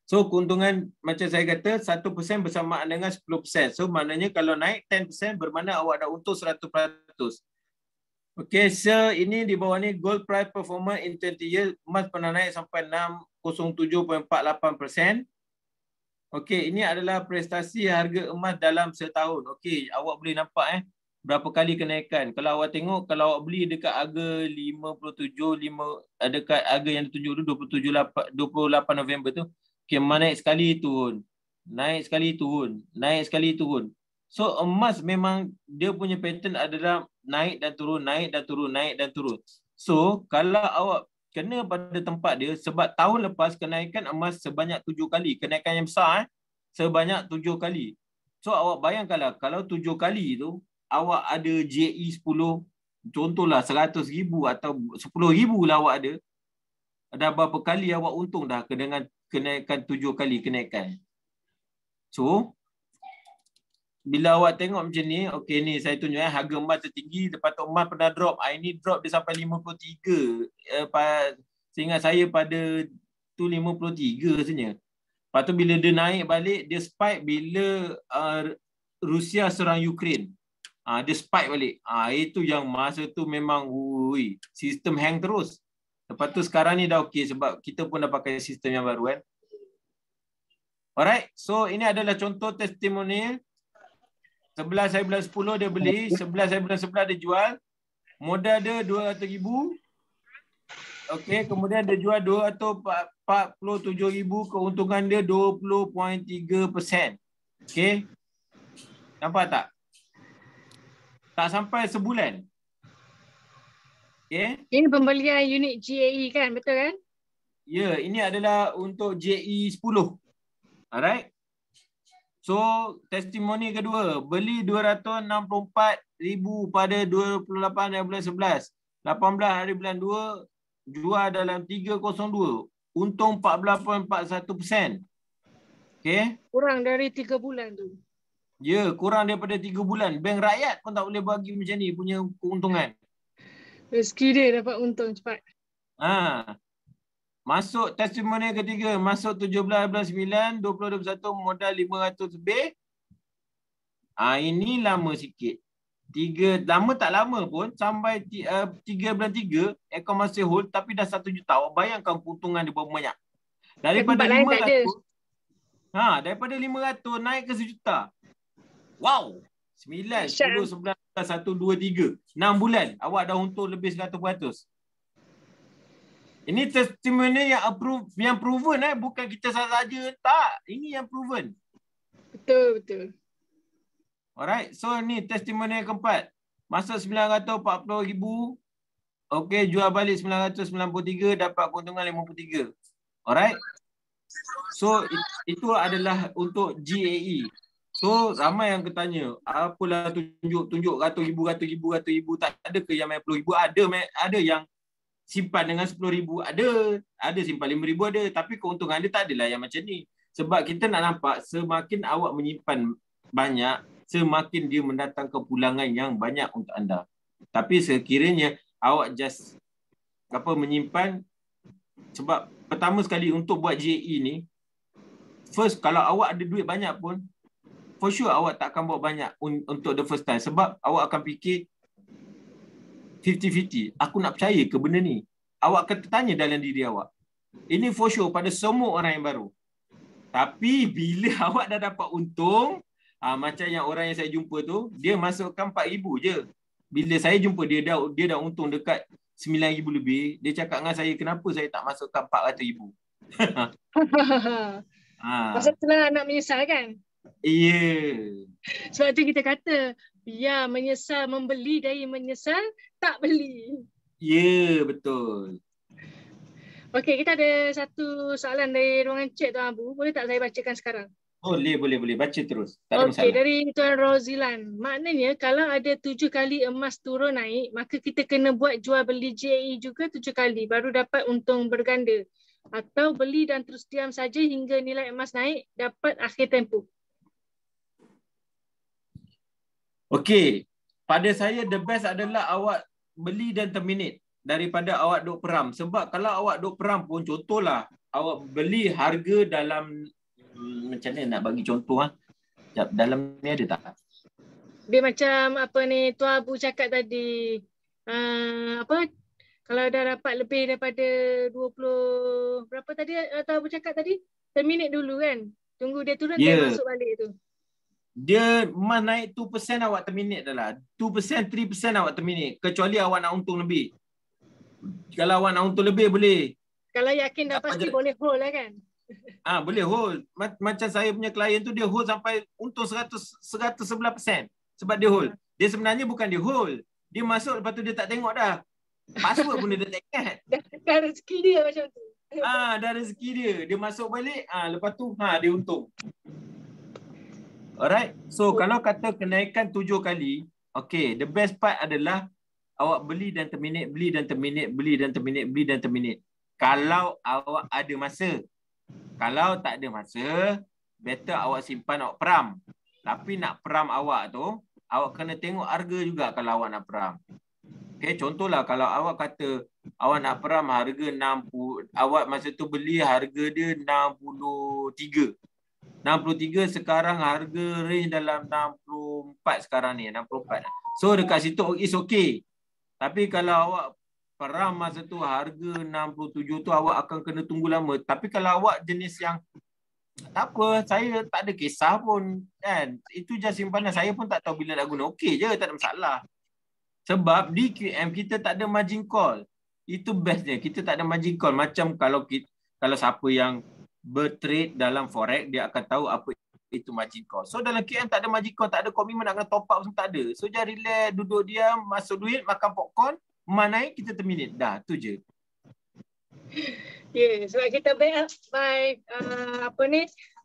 So keuntungan macam saya kata 1% bersamaan dengan 10%. So maknanya kalau naik 10% bermakna awak dah untung 100%. Okay, so ini di bawah ni gold price performance in 20 years. Emas pernah naik sampai 607.48%. Okay, ini adalah prestasi harga emas dalam setahun. Okay, awak boleh nampak berapa kali kenaikan. Kalau awak tengok, kalau awak beli dekat harga 57, dekat harga yang ditunjuk tu 28 November tu, okay, naik sekali turun. Naik sekali turun. Naik sekali turun. So emas memang dia punya pattern adalah naik dan turun, naik dan turun, naik dan turun. So kalau awak kena pada tempat dia, sebab tahun lepas kenaikan emas sebanyak 7 kali. Kenaikan yang besar sebanyak 7 kali. So awak bayangkanlah kalau 7 kali tu, awak ada JE 10, contohlah 100,000 atau 10,000 lah awak ada. Dah berapa kali awak untung dah dengan kenaikan 7 kali kenaikan. So, bila awak tengok macam ni, okey ni saya tunjuk harga emas tertinggi, lepas tu emas pernah drop. Ini drop dia sampai 53. Seingat saya pada tu 53 sebenarnya. Lepas tu bila dia naik balik, dia spike bila Rusia serang Ukraine. Dia spike balik. Itu yang masa tu memang sistem hang terus. Lepas tu sekarang ni dah okey sebab kita pun dah pakai sistem yang baru kan. Alright, so ini adalah contoh testimonial. 11 saya bulan 10 dia beli, 11 saya bulan 11 dia jual. Modal dia 200,000. Okey, kemudian dia jual 247,000, keuntungan dia 20.3%. Okey. Nampak tak? Tak sampai sebulan. Okey. Ini pembelian unit GAE kan, betul kan? Ya, ini adalah untuk JE 10. Alright. So, testimoni kedua, beli 264,000 pada 28 hari bulan 11. 18 hari bulan 2, jual dalam 302. Untung 14.41%. Okey. Kurang dari 3 bulan tu. Ya, kurang daripada 3 bulan. Bank rakyat pun tak boleh bagi macam ni punya keuntungan. Rezeki dia dapat untung cepat. Masuk testimoni ketiga, masuk 17 bulan 9, 2021 modal 500 lebih. Ini lama sikit. Lama tak lama pun sampai 3 bulan 3 akaun masih hold tapi dah 1 juta. Awak bayangkan keuntungan dia berapa banyak. Daripada 500. Daripada 500 naik ke 1 juta. Wow. 9, 10, 11, 1, 2, 3. 6 bulan awak dah untung lebih 100%. Ini testimoni yang proven bukan kita saja. Tak, ini yang proven. Betul. Alright, so ni testimoni yang keempat. Masuk 940,000. Okey, jual balik 993, dapat keuntungan 53. Alright. So itu adalah untuk GAE. So ramai yang bertanya, apalah tunjuk ratus ribu, tak ada ke yang main 10,000? Ada yang simpan dengan 10,000, ada simpan 5,000 ada, tapi keuntungan dia tak adalah yang macam ni. Sebab kita nak nampak semakin awak menyimpan banyak, semakin dia mendatangkan pulangan yang banyak untuk anda. Tapi sekiranya awak just menyimpan, sebab pertama sekali untuk buat GAE ni, first kalau awak ada duit banyak pun, for sure awak tak akan buat banyak untuk the first time. Sebab awak akan fikir 50-50. Aku nak percaya ke benda ni? Awak akan tertanya dalam diri awak. Ini for sure pada semua orang yang baru. Tapi bila awak dah dapat untung, macam yang orang yang saya jumpa tu, dia masukkan 4,000 je. Bila saya jumpa dia dah untung dekat 9,000 lebih, dia cakap dengan saya, kenapa saya tak masukkan 400,000? Pasal itulah nak menyesal kan? Yeah. Sebab tu kita kata, biar menyesal membeli dari menyesal tak beli. Ya, betul. Okey, kita ada satu soalan dari ruangan chat Tuan Abu. Boleh tak saya bacakan sekarang? Boleh. Baca terus. Tak ada masalah. Okey, dari Tuan Rozilan. Maknanya kalau ada 7 kali emas turun naik, maka kita kena buat jual beli JAE juga 7 kali baru dapat untung berganda. Atau beli dan terus diam saja hingga nilai emas naik, dapat akhir tempoh. Okey, pada saya the best adalah awak beli dan terminate daripada awak duk peram. Sebab kalau awak duk peram pun, contohlah awak beli harga dalam macam mana nak bagi contoh Sekejap, dalam ni ada tak? Dia macam apa ni Tuan Abu cakap tadi, kalau dah dapat lebih daripada 20 berapa tadi Tuan Abu cakap tadi? Terminate dulu kan? Tunggu dia turun dia masuk balik tu. Dia emas naik 2% awak terminate dah lah. 2%, 3% awak terminate. Kecuali awak nak untung lebih. Kalau awak nak untung lebih boleh. Kalau yakin dah pasti boleh hold lah kan? Boleh hold. Macam saya punya klien tu dia hold sampai untung 111%. Sebab dia hold. Dia sebenarnya bukan dia hold. Dia masuk lepas tu dia tak tengok dah. Password pun dia tak ingat. Dah rezeki dia macam tu. Dah rezeki dia. Dia masuk balik, lepas tu dia untung. Alright. So kalau kata kenaikan 7 kali, okay, the best part adalah awak beli dan terminate, beli dan terminate, beli dan terminate, beli dan terminate. Kalau awak ada masa. Kalau tak ada masa, better awak simpan, awak peram. Tapi nak peram awak tu, awak kena tengok harga juga kalau awak nak peram. Okay, contohlah kalau awak kata awak nak peram harga 60, awak masa tu beli harga dia 63. 63 sekarang harga range dalam 64 sekarang ni, 64. So dekat situ is okay. Tapi kalau awak peram masa tu harga 67 tu awak akan kena tunggu lama. Tapi kalau awak jenis yang tak apa, saya tak ada kisah pun kan. Itu je simpanan, saya pun tak tahu bila nak guna. Okey je, tak ada masalah. Sebab di QM kita tak ada margin call. Itu bestnya, kita tak ada margin call. Macam kalau siapa yang bertrade dalam forex, dia akan tahu apa itu margin call. So dalam QM tak ada margin call, tak ada komitmen nak kena top up semua, tak ada. So jangan relax, duduk diam, masuk duit, makan popcorn, naik kita terminate. Dah, tu je. Sebab kita buy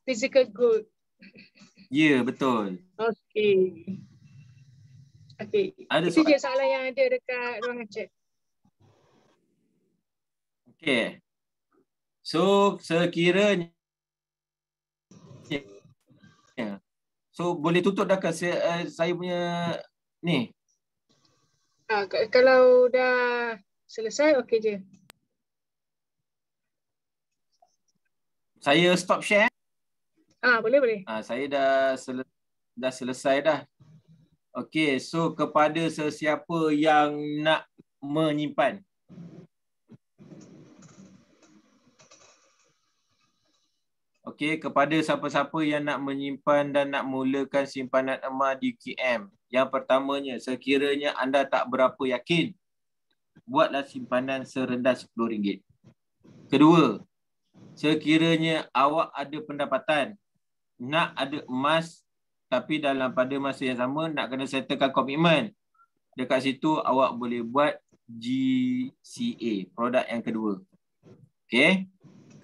physical good. Betul. Okey. Ada Itu je soalan yang ada dekat ruangan chat. Okey. So sekiranya boleh tutup dah ke saya punya ni? Kalau dah selesai, okey je. Saya stop share. Boleh. Saya dah selesai dah. Okey, so kepada sesiapa yang nak menyimpan. Okey, kepada siapa-siapa yang nak menyimpan dan nak mulakan simpanan emas di QM. Yang pertamanya, sekiranya anda tak berapa yakin, buatlah simpanan serendah RM10. Kedua, sekiranya awak ada pendapatan, nak ada emas tapi pada masa yang sama nak kena settlekan komitmen. Dekat situ awak boleh buat GCA, produk yang kedua. Okey.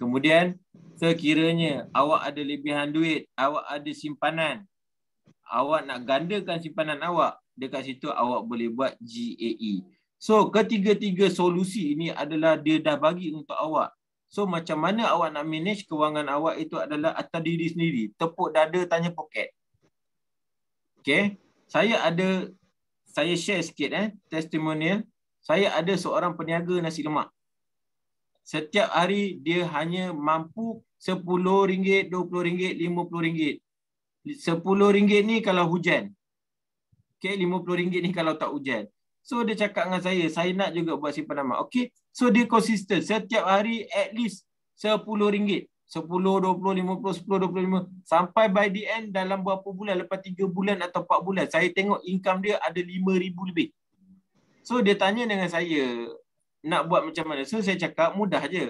Kemudian sekiranya awak ada lebihan duit, awak ada simpanan, awak nak gandakan simpanan awak, dekat situ awak boleh buat GAE. So ketiga-tiga solusi ini adalah dia dah bagi untuk awak. So macam mana awak nak manage kewangan awak itu adalah atas diri sendiri. Tepuk dada, tanya poket. Okay. Saya share sikit testimonial. Saya ada seorang peniaga nasi lemak. Setiap hari dia hanya mampu RM10, RM20, RM50. RM10 ni kalau hujan. Okay, RM50 ni kalau tak hujan. So dia cakap dengan saya nak juga buat simpanan emas. Okay, so dia konsisten. Setiap hari at least RM10. 10, 20, 50, 10, 25. Sampai by the end dalam berapa bulan, lepas 3 bulan atau 4 bulan, saya tengok income dia ada RM5,000 lebih. So dia tanya dengan saya, nak buat macam mana? So saya cakap mudah je.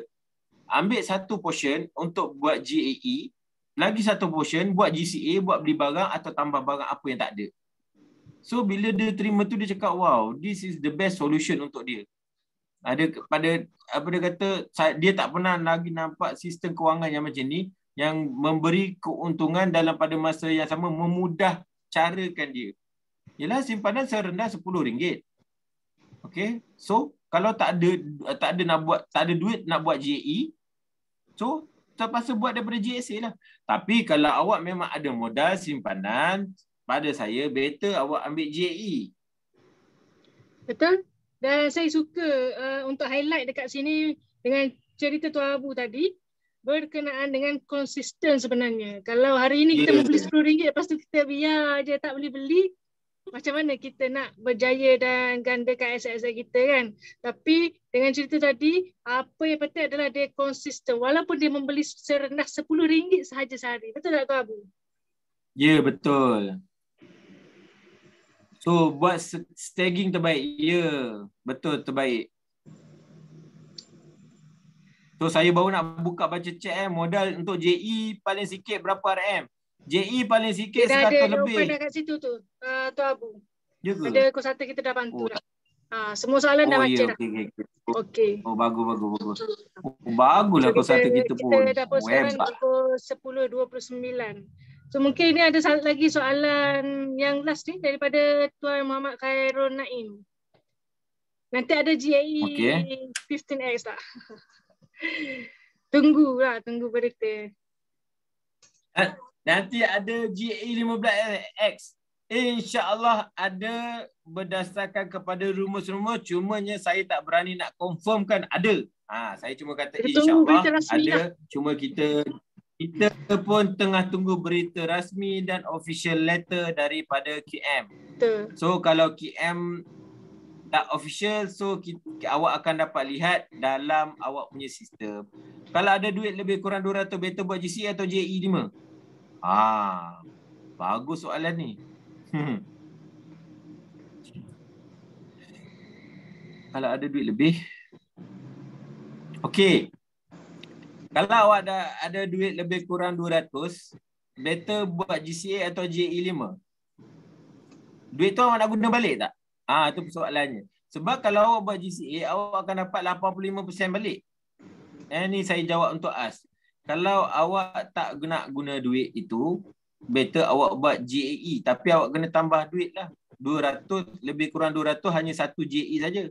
Ambil satu portion untuk buat GAE, lagi satu portion buat GCA, buat beli barang atau tambah barang apa yang tak ada. So bila dia terima tu, dia cakap, wow, this is the best solution untuk dia. Dia kata, dia tak pernah lagi nampak sistem kewangan yang macam ni, yang memberi keuntungan dalam pada masa yang sama, memudah carakan dia. Ialah simpanan serendah RM10. Okay, so kalau tak ada duit nak buat GAE, so terpaksa buat daripada GSA lah. Tapi kalau awak memang ada modal simpanan, pada saya better awak ambil GAE. Betul. Dan saya suka untuk highlight dekat sini dengan cerita Tuan Abu tadi, berkenaan dengan konsisten sebenarnya. Kalau hari ini kita membeli RM10, lepas tu kita biar je tak beli-beli, macam mana kita nak berjaya dan gandakan aset-aset kita kan. Tapi dengan cerita tadi, apa yang penting adalah dia konsisten. Walaupun dia membeli serendah RM10 sahaja sehari. Betul tak Tuan Abu? Ya, betul. So buat staging terbaik. Ya, betul, terbaik. So saya baru nak buka baca chat modal untuk JE paling sikit berapa RM? JE paling sikit 100 lebih. Dia ada kat situ tu, Tuan Abu. Ya ke? Ada kos 1 kita dah bantu dah. Semua soalan dah baca dah. Okey. Oh, bagus. Baguslah kos 1 kita pun. Kita dapat sekarang pukul 10.29. So mungkin ini ada lagi soalan yang last ni daripada Tuan Muhammad Khairul Naim. Nanti ada GAE 15X lah. Tunggu berita. Nanti ada GAE 15X. InsyaAllah ada berdasarkan kepada rumus-rumus. Cumanya saya tak berani nak confirmkan ada. Saya cuma kata insyaAllah ada. Cuma kita pun tengah tunggu berita rasmi dan official letter daripada QM. So kalau QM tak official, so awak akan dapat lihat dalam awak punya sistem. Kalau ada duit lebih kurang 200, better buat GCA atau JE 5? Bagus soalan ni. Kalau ada duit lebih. Okey. Kalau awak ada duit lebih kurang 200, better buat GCA atau JE 5? Duit tu awak nak guna balik tak? Itu persoalannya. Sebab kalau awak buat GCA, awak akan dapat 85% balik. Ni saya jawab untuk AS. Kalau awak tak nak guna duit itu, better awak buat JAE. Tapi awak kena tambah duit lah. 200, lebih kurang 200 hanya satu JAE saja.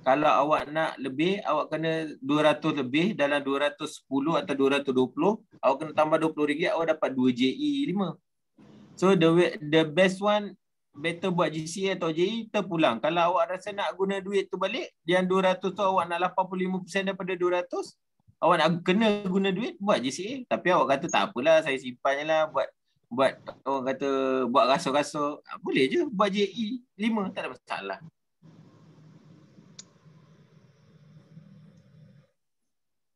Kalau awak nak lebih, awak kena 200 lebih dalam 210 atau 220. Awak kena tambah RM20, awak dapat 2 JAE 5. So the best one, better buat GCA atau JE, terpulang. Kalau awak rasa nak guna duit tu balik, yang 200 tu awak nak 85% daripada 200, awak nak kena guna duit, buat GCA. Tapi awak kata tak apalah, saya simpan je lah, buat orang kata buat rasuk-rasuk. Boleh je buat JE 5, tak ada masalah.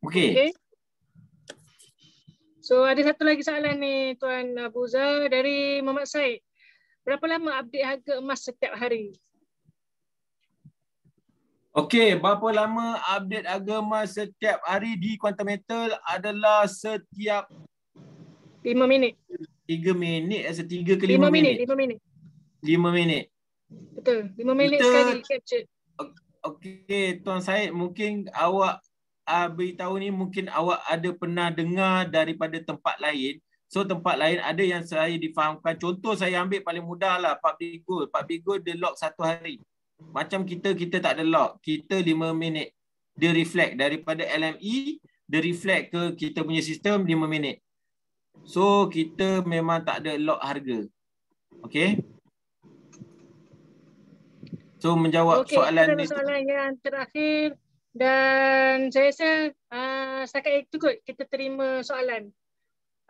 Okey. So ada satu lagi soalan ni Tuan Abuza dari Muhammad Said. Berapa lama update harga emas setiap hari? Okey, berapa lama update harga emas setiap hari di Quantum Metal adalah setiap 5 minit. 3 minit, 3 ke 5 minit? 5 minit. 5 minit. Betul, 5 minit sekali capture. Okey, Tuan Syed, mungkin awak beritahu ni, mungkin awak ada pernah dengar daripada tempat lain. So tempat lain ada yang saya difahamkan. Contoh saya ambil paling mudah lah, Public Gold. Public Gold dia lock 1 hari. Macam kita tak ada lock. Kita 5 minit. Dia reflect daripada LME, dia reflect ke kita punya sistem 5 minit. So kita memang tak ada lock harga. Okey. So menjawab soalan itu soalan yang terakhir dan saya rasa setakat itu kot kita terima soalan.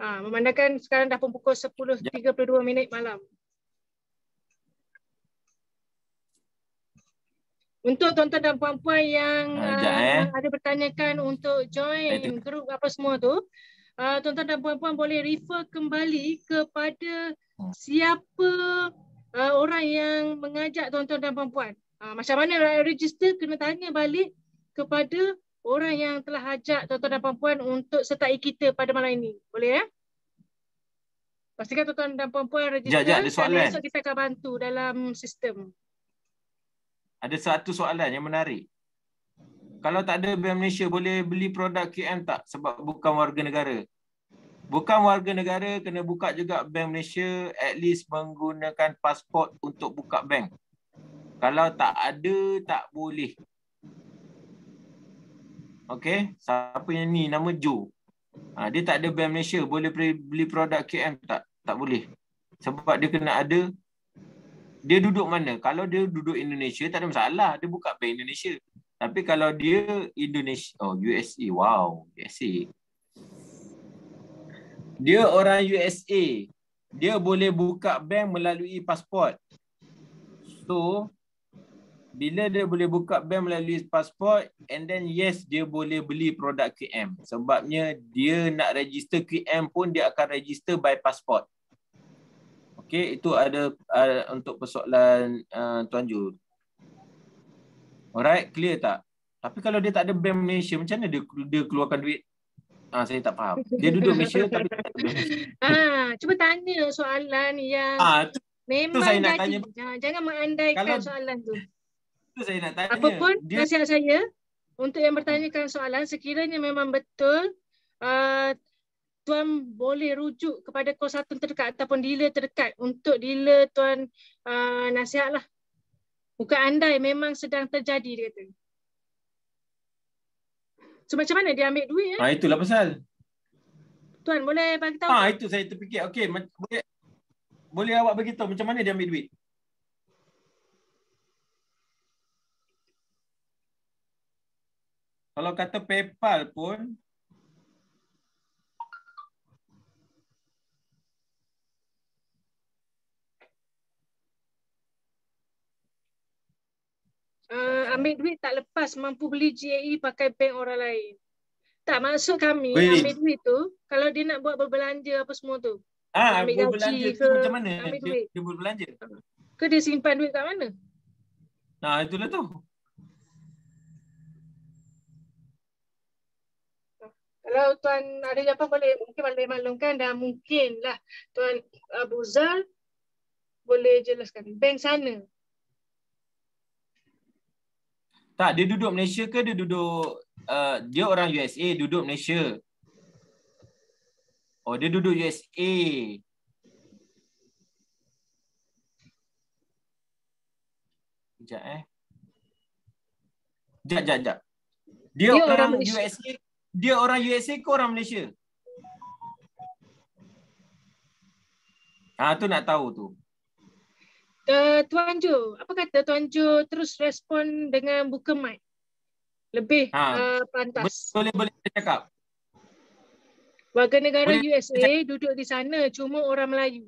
Memandangkan sekarang dah pukul 10.32 malam. Untuk tuan-tuan dan puan-puan yang ada bertanyakan untuk join grup apa semua tu, tuan-tuan dan puan-puan boleh refer kembali kepada siapa orang yang mengajak tuan-tuan dan puan-puan. Macam mana nak register, kena tanya balik kepada orang yang telah ajak tuan-tuan dan puan-puan untuk sertai kita pada malam ini. Boleh ya? Pastikan tuan-tuan dan puan-puan register dan esok kita akan bantu dalam sistem. Ada satu soalan yang menarik. Kalau tak ada Bank Malaysia, boleh beli produk QM tak? Sebab bukan warga negara. Bukan warga negara, kena buka juga Bank Malaysia, at least menggunakan pasport untuk buka bank. Kalau tak ada, tak boleh. Okey, siapa yang ni? Nama Joe. Dia tak ada Bank Malaysia, boleh beli produk QM tak? Tak boleh. Sebab dia kena ada. Dia duduk mana? Kalau dia duduk Indonesia, tak ada masalah. Dia buka bank Indonesia. Tapi kalau dia Indonesia, USA. Wow, USA. Dia orang USA. Dia boleh buka bank melalui pasport. So, bila dia boleh buka bank melalui pasport, and then yes, dia boleh beli produk QM. Sebabnya dia nak register QM pun, dia akan register by pasport. Okey, itu ada untuk persoalan Tuan Jul. Alright, clear tak? Tapi kalau dia tak ada Bank Malaysia, macam mana dia keluarkan duit? Saya tak faham. Dia duduk Malaysia tapi tak ada Bank Malaysia. Cuba tanya soalan yang memang saya nak jadi. Tanya. Jangan mengandaikan soalan tu. Itu saya nak tanya. Apapun nasihat saya untuk yang bertanyakan soalan, sekiranya memang betul, Tuan boleh rujuk kepada konsultan terdekat ataupun dealer terdekat untuk dealer Tuan nasihatlah. Bukan andai, memang sedang terjadi dia kata. So macam mana dia ambil duit? Itulah pasal. Tuan boleh bagi tahu? Itu saya terfikir. Okey, boleh awak bagi tahu macam mana dia ambil duit? Kalau kata PayPal pun, ambil duit tak lepas mampu beli GAE pakai bank orang lain. Tak, maksud kami Wait. ambil duit tu kalau dia nak buat berbelanja apa semua tu. Nak ambil Berbelanja gaji tu ke, macam mana ambil dia, duit. dia berbelanja? Ke dia simpan duit kat mana? Nah, itulah tu. Kalau Tuan ada jawapan boleh maklumkan, dan mungkinlah Tuan Abu Zal boleh jelaskan. Bank sana. Tak, dia duduk Malaysia ke dia duduk dia orang USA, duduk Malaysia. Oh, dia duduk USA. Sekejap. Dia orang USA. Dia orang USA ke orang Malaysia? Tu nak tahu tu. Tuan Jo, apa kata Tuan Jo terus respon dengan buka mic? Lebih pantas. Boleh cakap. Warga negara USA duduk di sana, cuma orang Melayu.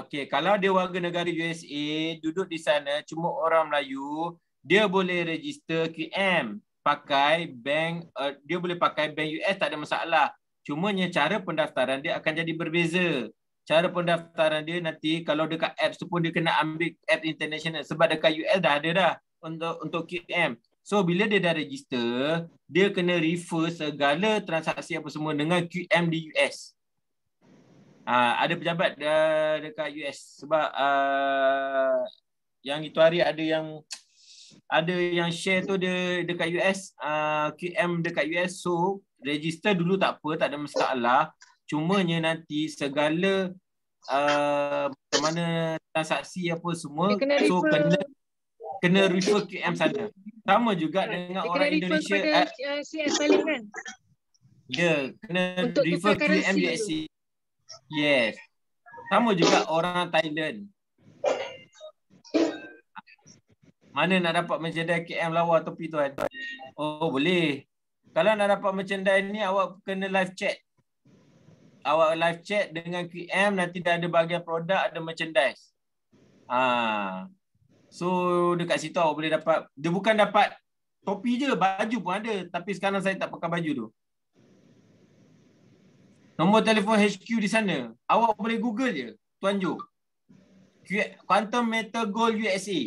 Okey. Kalau dia warga negara USA, duduk di sana, cuma orang Melayu, dia boleh register QM pakai bank, dia boleh pakai bank US, tak ada masalah. Cumanya cara pendaftaran dia akan jadi berbeza. Cara pendaftaran dia nanti kalau dekat apps tu pun dia kena ambil app international sebab dekat US dah ada dah untuk QM. So bila dia dah register, dia kena refer segala transaksi apa semua dengan QM di US. Ada pejabat dekat US sebab yang itu hari ada yang share tu dia dekat US, QM dekat US. So register dulu tak apa, tak ada masalah. Cumanya nanti segala macam mana transaksi apa semua, so kena refer QM sana. Sama juga dengan orang Indonesia. CS balik kan? Ya, kena untuk refer QM USC. Yes. Sama juga orang Thailand. Mana nak dapat merchandise KM lawa tepi tuan? Oh, boleh. Kalau nak dapat merchandise ni, awak kena live chat. Awak live chat dengan QM, nanti dah ada bahagian produk, ada merchandise. So dekat situ awak boleh dapat. Dia bukan dapat topi je, baju pun ada. Tapi sekarang saya tak pakai baju tu. Nombor telefon HQ di sana. Awak boleh Google je, Tuan Jo. Quantum Metal Gold USA.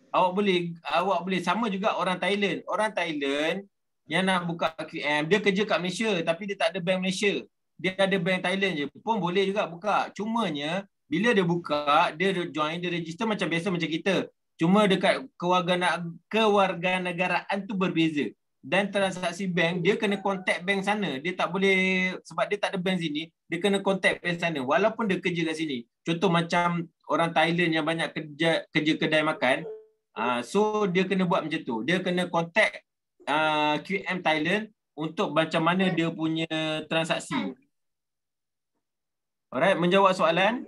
Awak boleh sama juga orang Thailand. Orang Thailand yang nak buka QM, dia kerja kat Malaysia tapi dia tak ada bank Malaysia. Dia ada bank Thailand je. Pun boleh juga buka. Cumanya bila dia buka, dia join, dia register macam biasa macam kita. Cuma dekat kewarganegaraan tu berbeza. Dan transaksi bank, dia kena contact bank sana. Dia tak boleh, sebab dia tak ada bank sini, dia kena contact bank sana. Walaupun dia kerja kat sini. Contoh macam orang Thailand yang banyak kerja kedai makan. So dia kena buat macam tu. Dia kena contact QM Thailand untuk macam mana dia punya transaksi. Alright, menjawab soalan?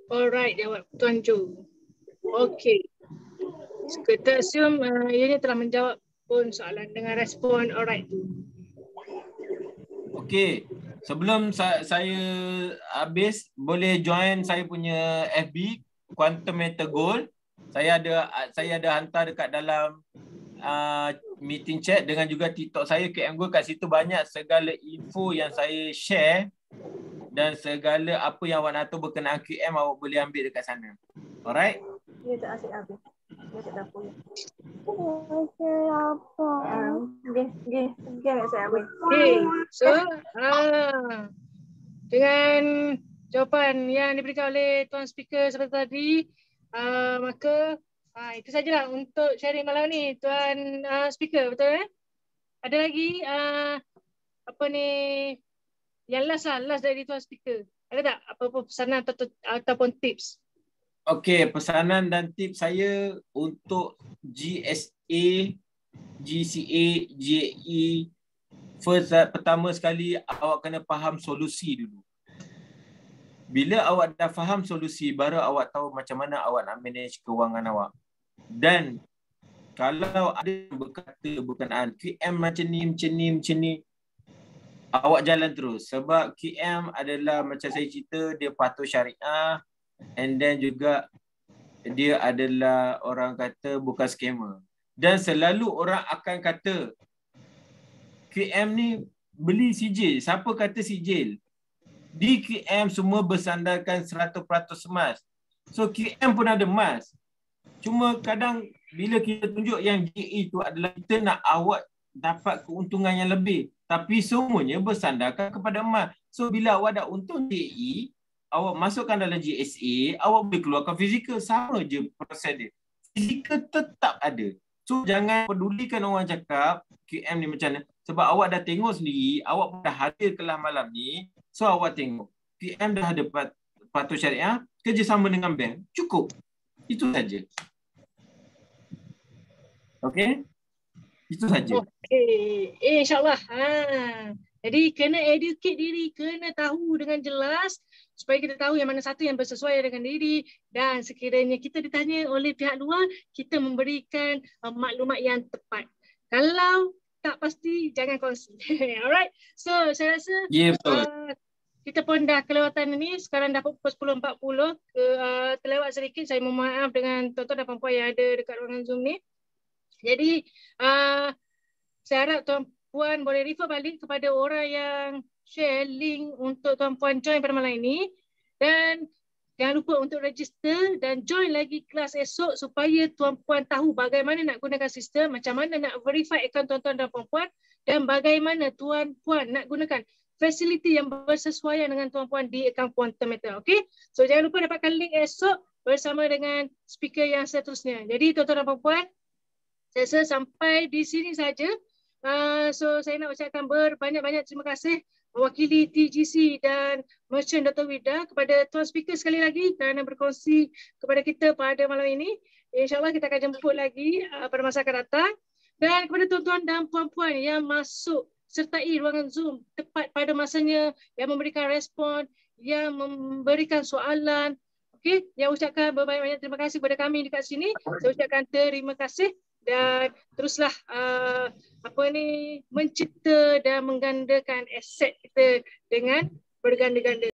Alright, jawab Tuan Jo. Okey. Kita assume ianya telah menjawab pun soalan dengan respon alright tu. Okey. Sebelum saya habis, boleh join saya punya FB Quantum Metal Gold. Saya ada hantar dekat dalam meeting chat dengan juga TikTok saya KM Gold. Kat situ banyak segala info yang saya share dan segala apa yang awak nak tahu berkenaan QM, awak boleh ambil dekat sana. Alright? Ya, tak asyik habis. Dia tak dapur. Okey, apa? Okey, saya habis. Okay, so dengan jawapan yang diberikan oleh Tuan Speaker seperti tadi, maka itu sajalah untuk sharing malam ni, Tuan Speaker, betul eh? Ada lagi apa ni yang last dari Tuan Speaker? Ada tak apa-apa pesanan ataupun tips? Okey, pesanan dan tips saya untuk GSA, GCA, GAE, pertama sekali awak kena faham solusi dulu. Bila awak dah faham solusi, baru awak tahu macam mana awak nak manage kewangan awak. Dan kalau ada yang berkata berkenaan QM macam ni, awak jalan terus. Sebab QM adalah macam saya cerita, dia patuh syariah, and then juga dia adalah orang kata bukan scammer. Dan selalu orang akan kata QM ni beli sijil. Siapa kata sijil? Di QM semua bersandarkan 100% emas. So QM pun ada emas. Cuma kadang bila kita tunjuk yang GE tu adalah kita nak awak dapat keuntungan yang lebih. Tapi semuanya bersandarkan kepada emas. So bila awak dah untung GE, awak masukkan dalam GSA, awak boleh keluarkan fizikal. Sama je proses dia. Fizikal tetap ada. So jangan pedulikan orang cakap QM ni macam mana. Sebab awak dah tengok sendiri, awak pun dah hadir kelas malam ni. So awak tengok, QM dah ada patuh syariah, kerjasama dengan bank. Cukup. Itu saja. Okey? Itu saja. Okey. InsyaAllah. Jadi kena educate diri, kena tahu dengan jelas supaya kita tahu yang mana satu yang bersesuaian dengan diri, dan sekiranya kita ditanya oleh pihak luar, kita memberikan maklumat yang tepat. Kalau tak pasti, jangan kongsi. Alright. So saya rasa betul. kita pun dah kelewatan ini. Sekarang dah pukul 10.40. Terlewat sedikit. Saya mohon maaf dengan tuan-tuan dan puan-puan yang ada dekat ruangan Zoom ni. Jadi saya harap tuan-puan boleh refer balik kepada orang yang share link untuk tuan-puan join pada malam ini. Dan jangan lupa untuk register dan join lagi kelas esok supaya tuan-puan tahu bagaimana nak gunakan sistem, macam mana nak verify akaun tuan-tuan dan puan-puan, dan bagaimana tuan-puan nak gunakan fasiliti yang bersesuaian dengan tuan-puan di akaun Quantometer. Okay? So jangan lupa dapatkan link esok bersama dengan speaker yang seterusnya. Jadi tuan-tuan dan puan-puan, saya rasa sampai di sini saja. So saya nak ucapkan berbanyak-banyak terima kasih mewakili TGC dan Merchant Dr. Wida kepada tuan speaker sekali lagi kerana berkongsi kepada kita pada malam ini. InsyaAllah kita akan jemput lagi pada masa akan datang. Dan kepada tuan-tuan dan puan-puan yang masuk sertai ruangan Zoom tepat pada masanya, yang memberikan respon, yang memberikan soalan. Okey, yang ucapkan berbanyak-banyak terima kasih kepada kami dekat sini. Saya ucapkan terima kasih dan teruslah mencipta dan menggandakan aset kita dengan berganda-ganda.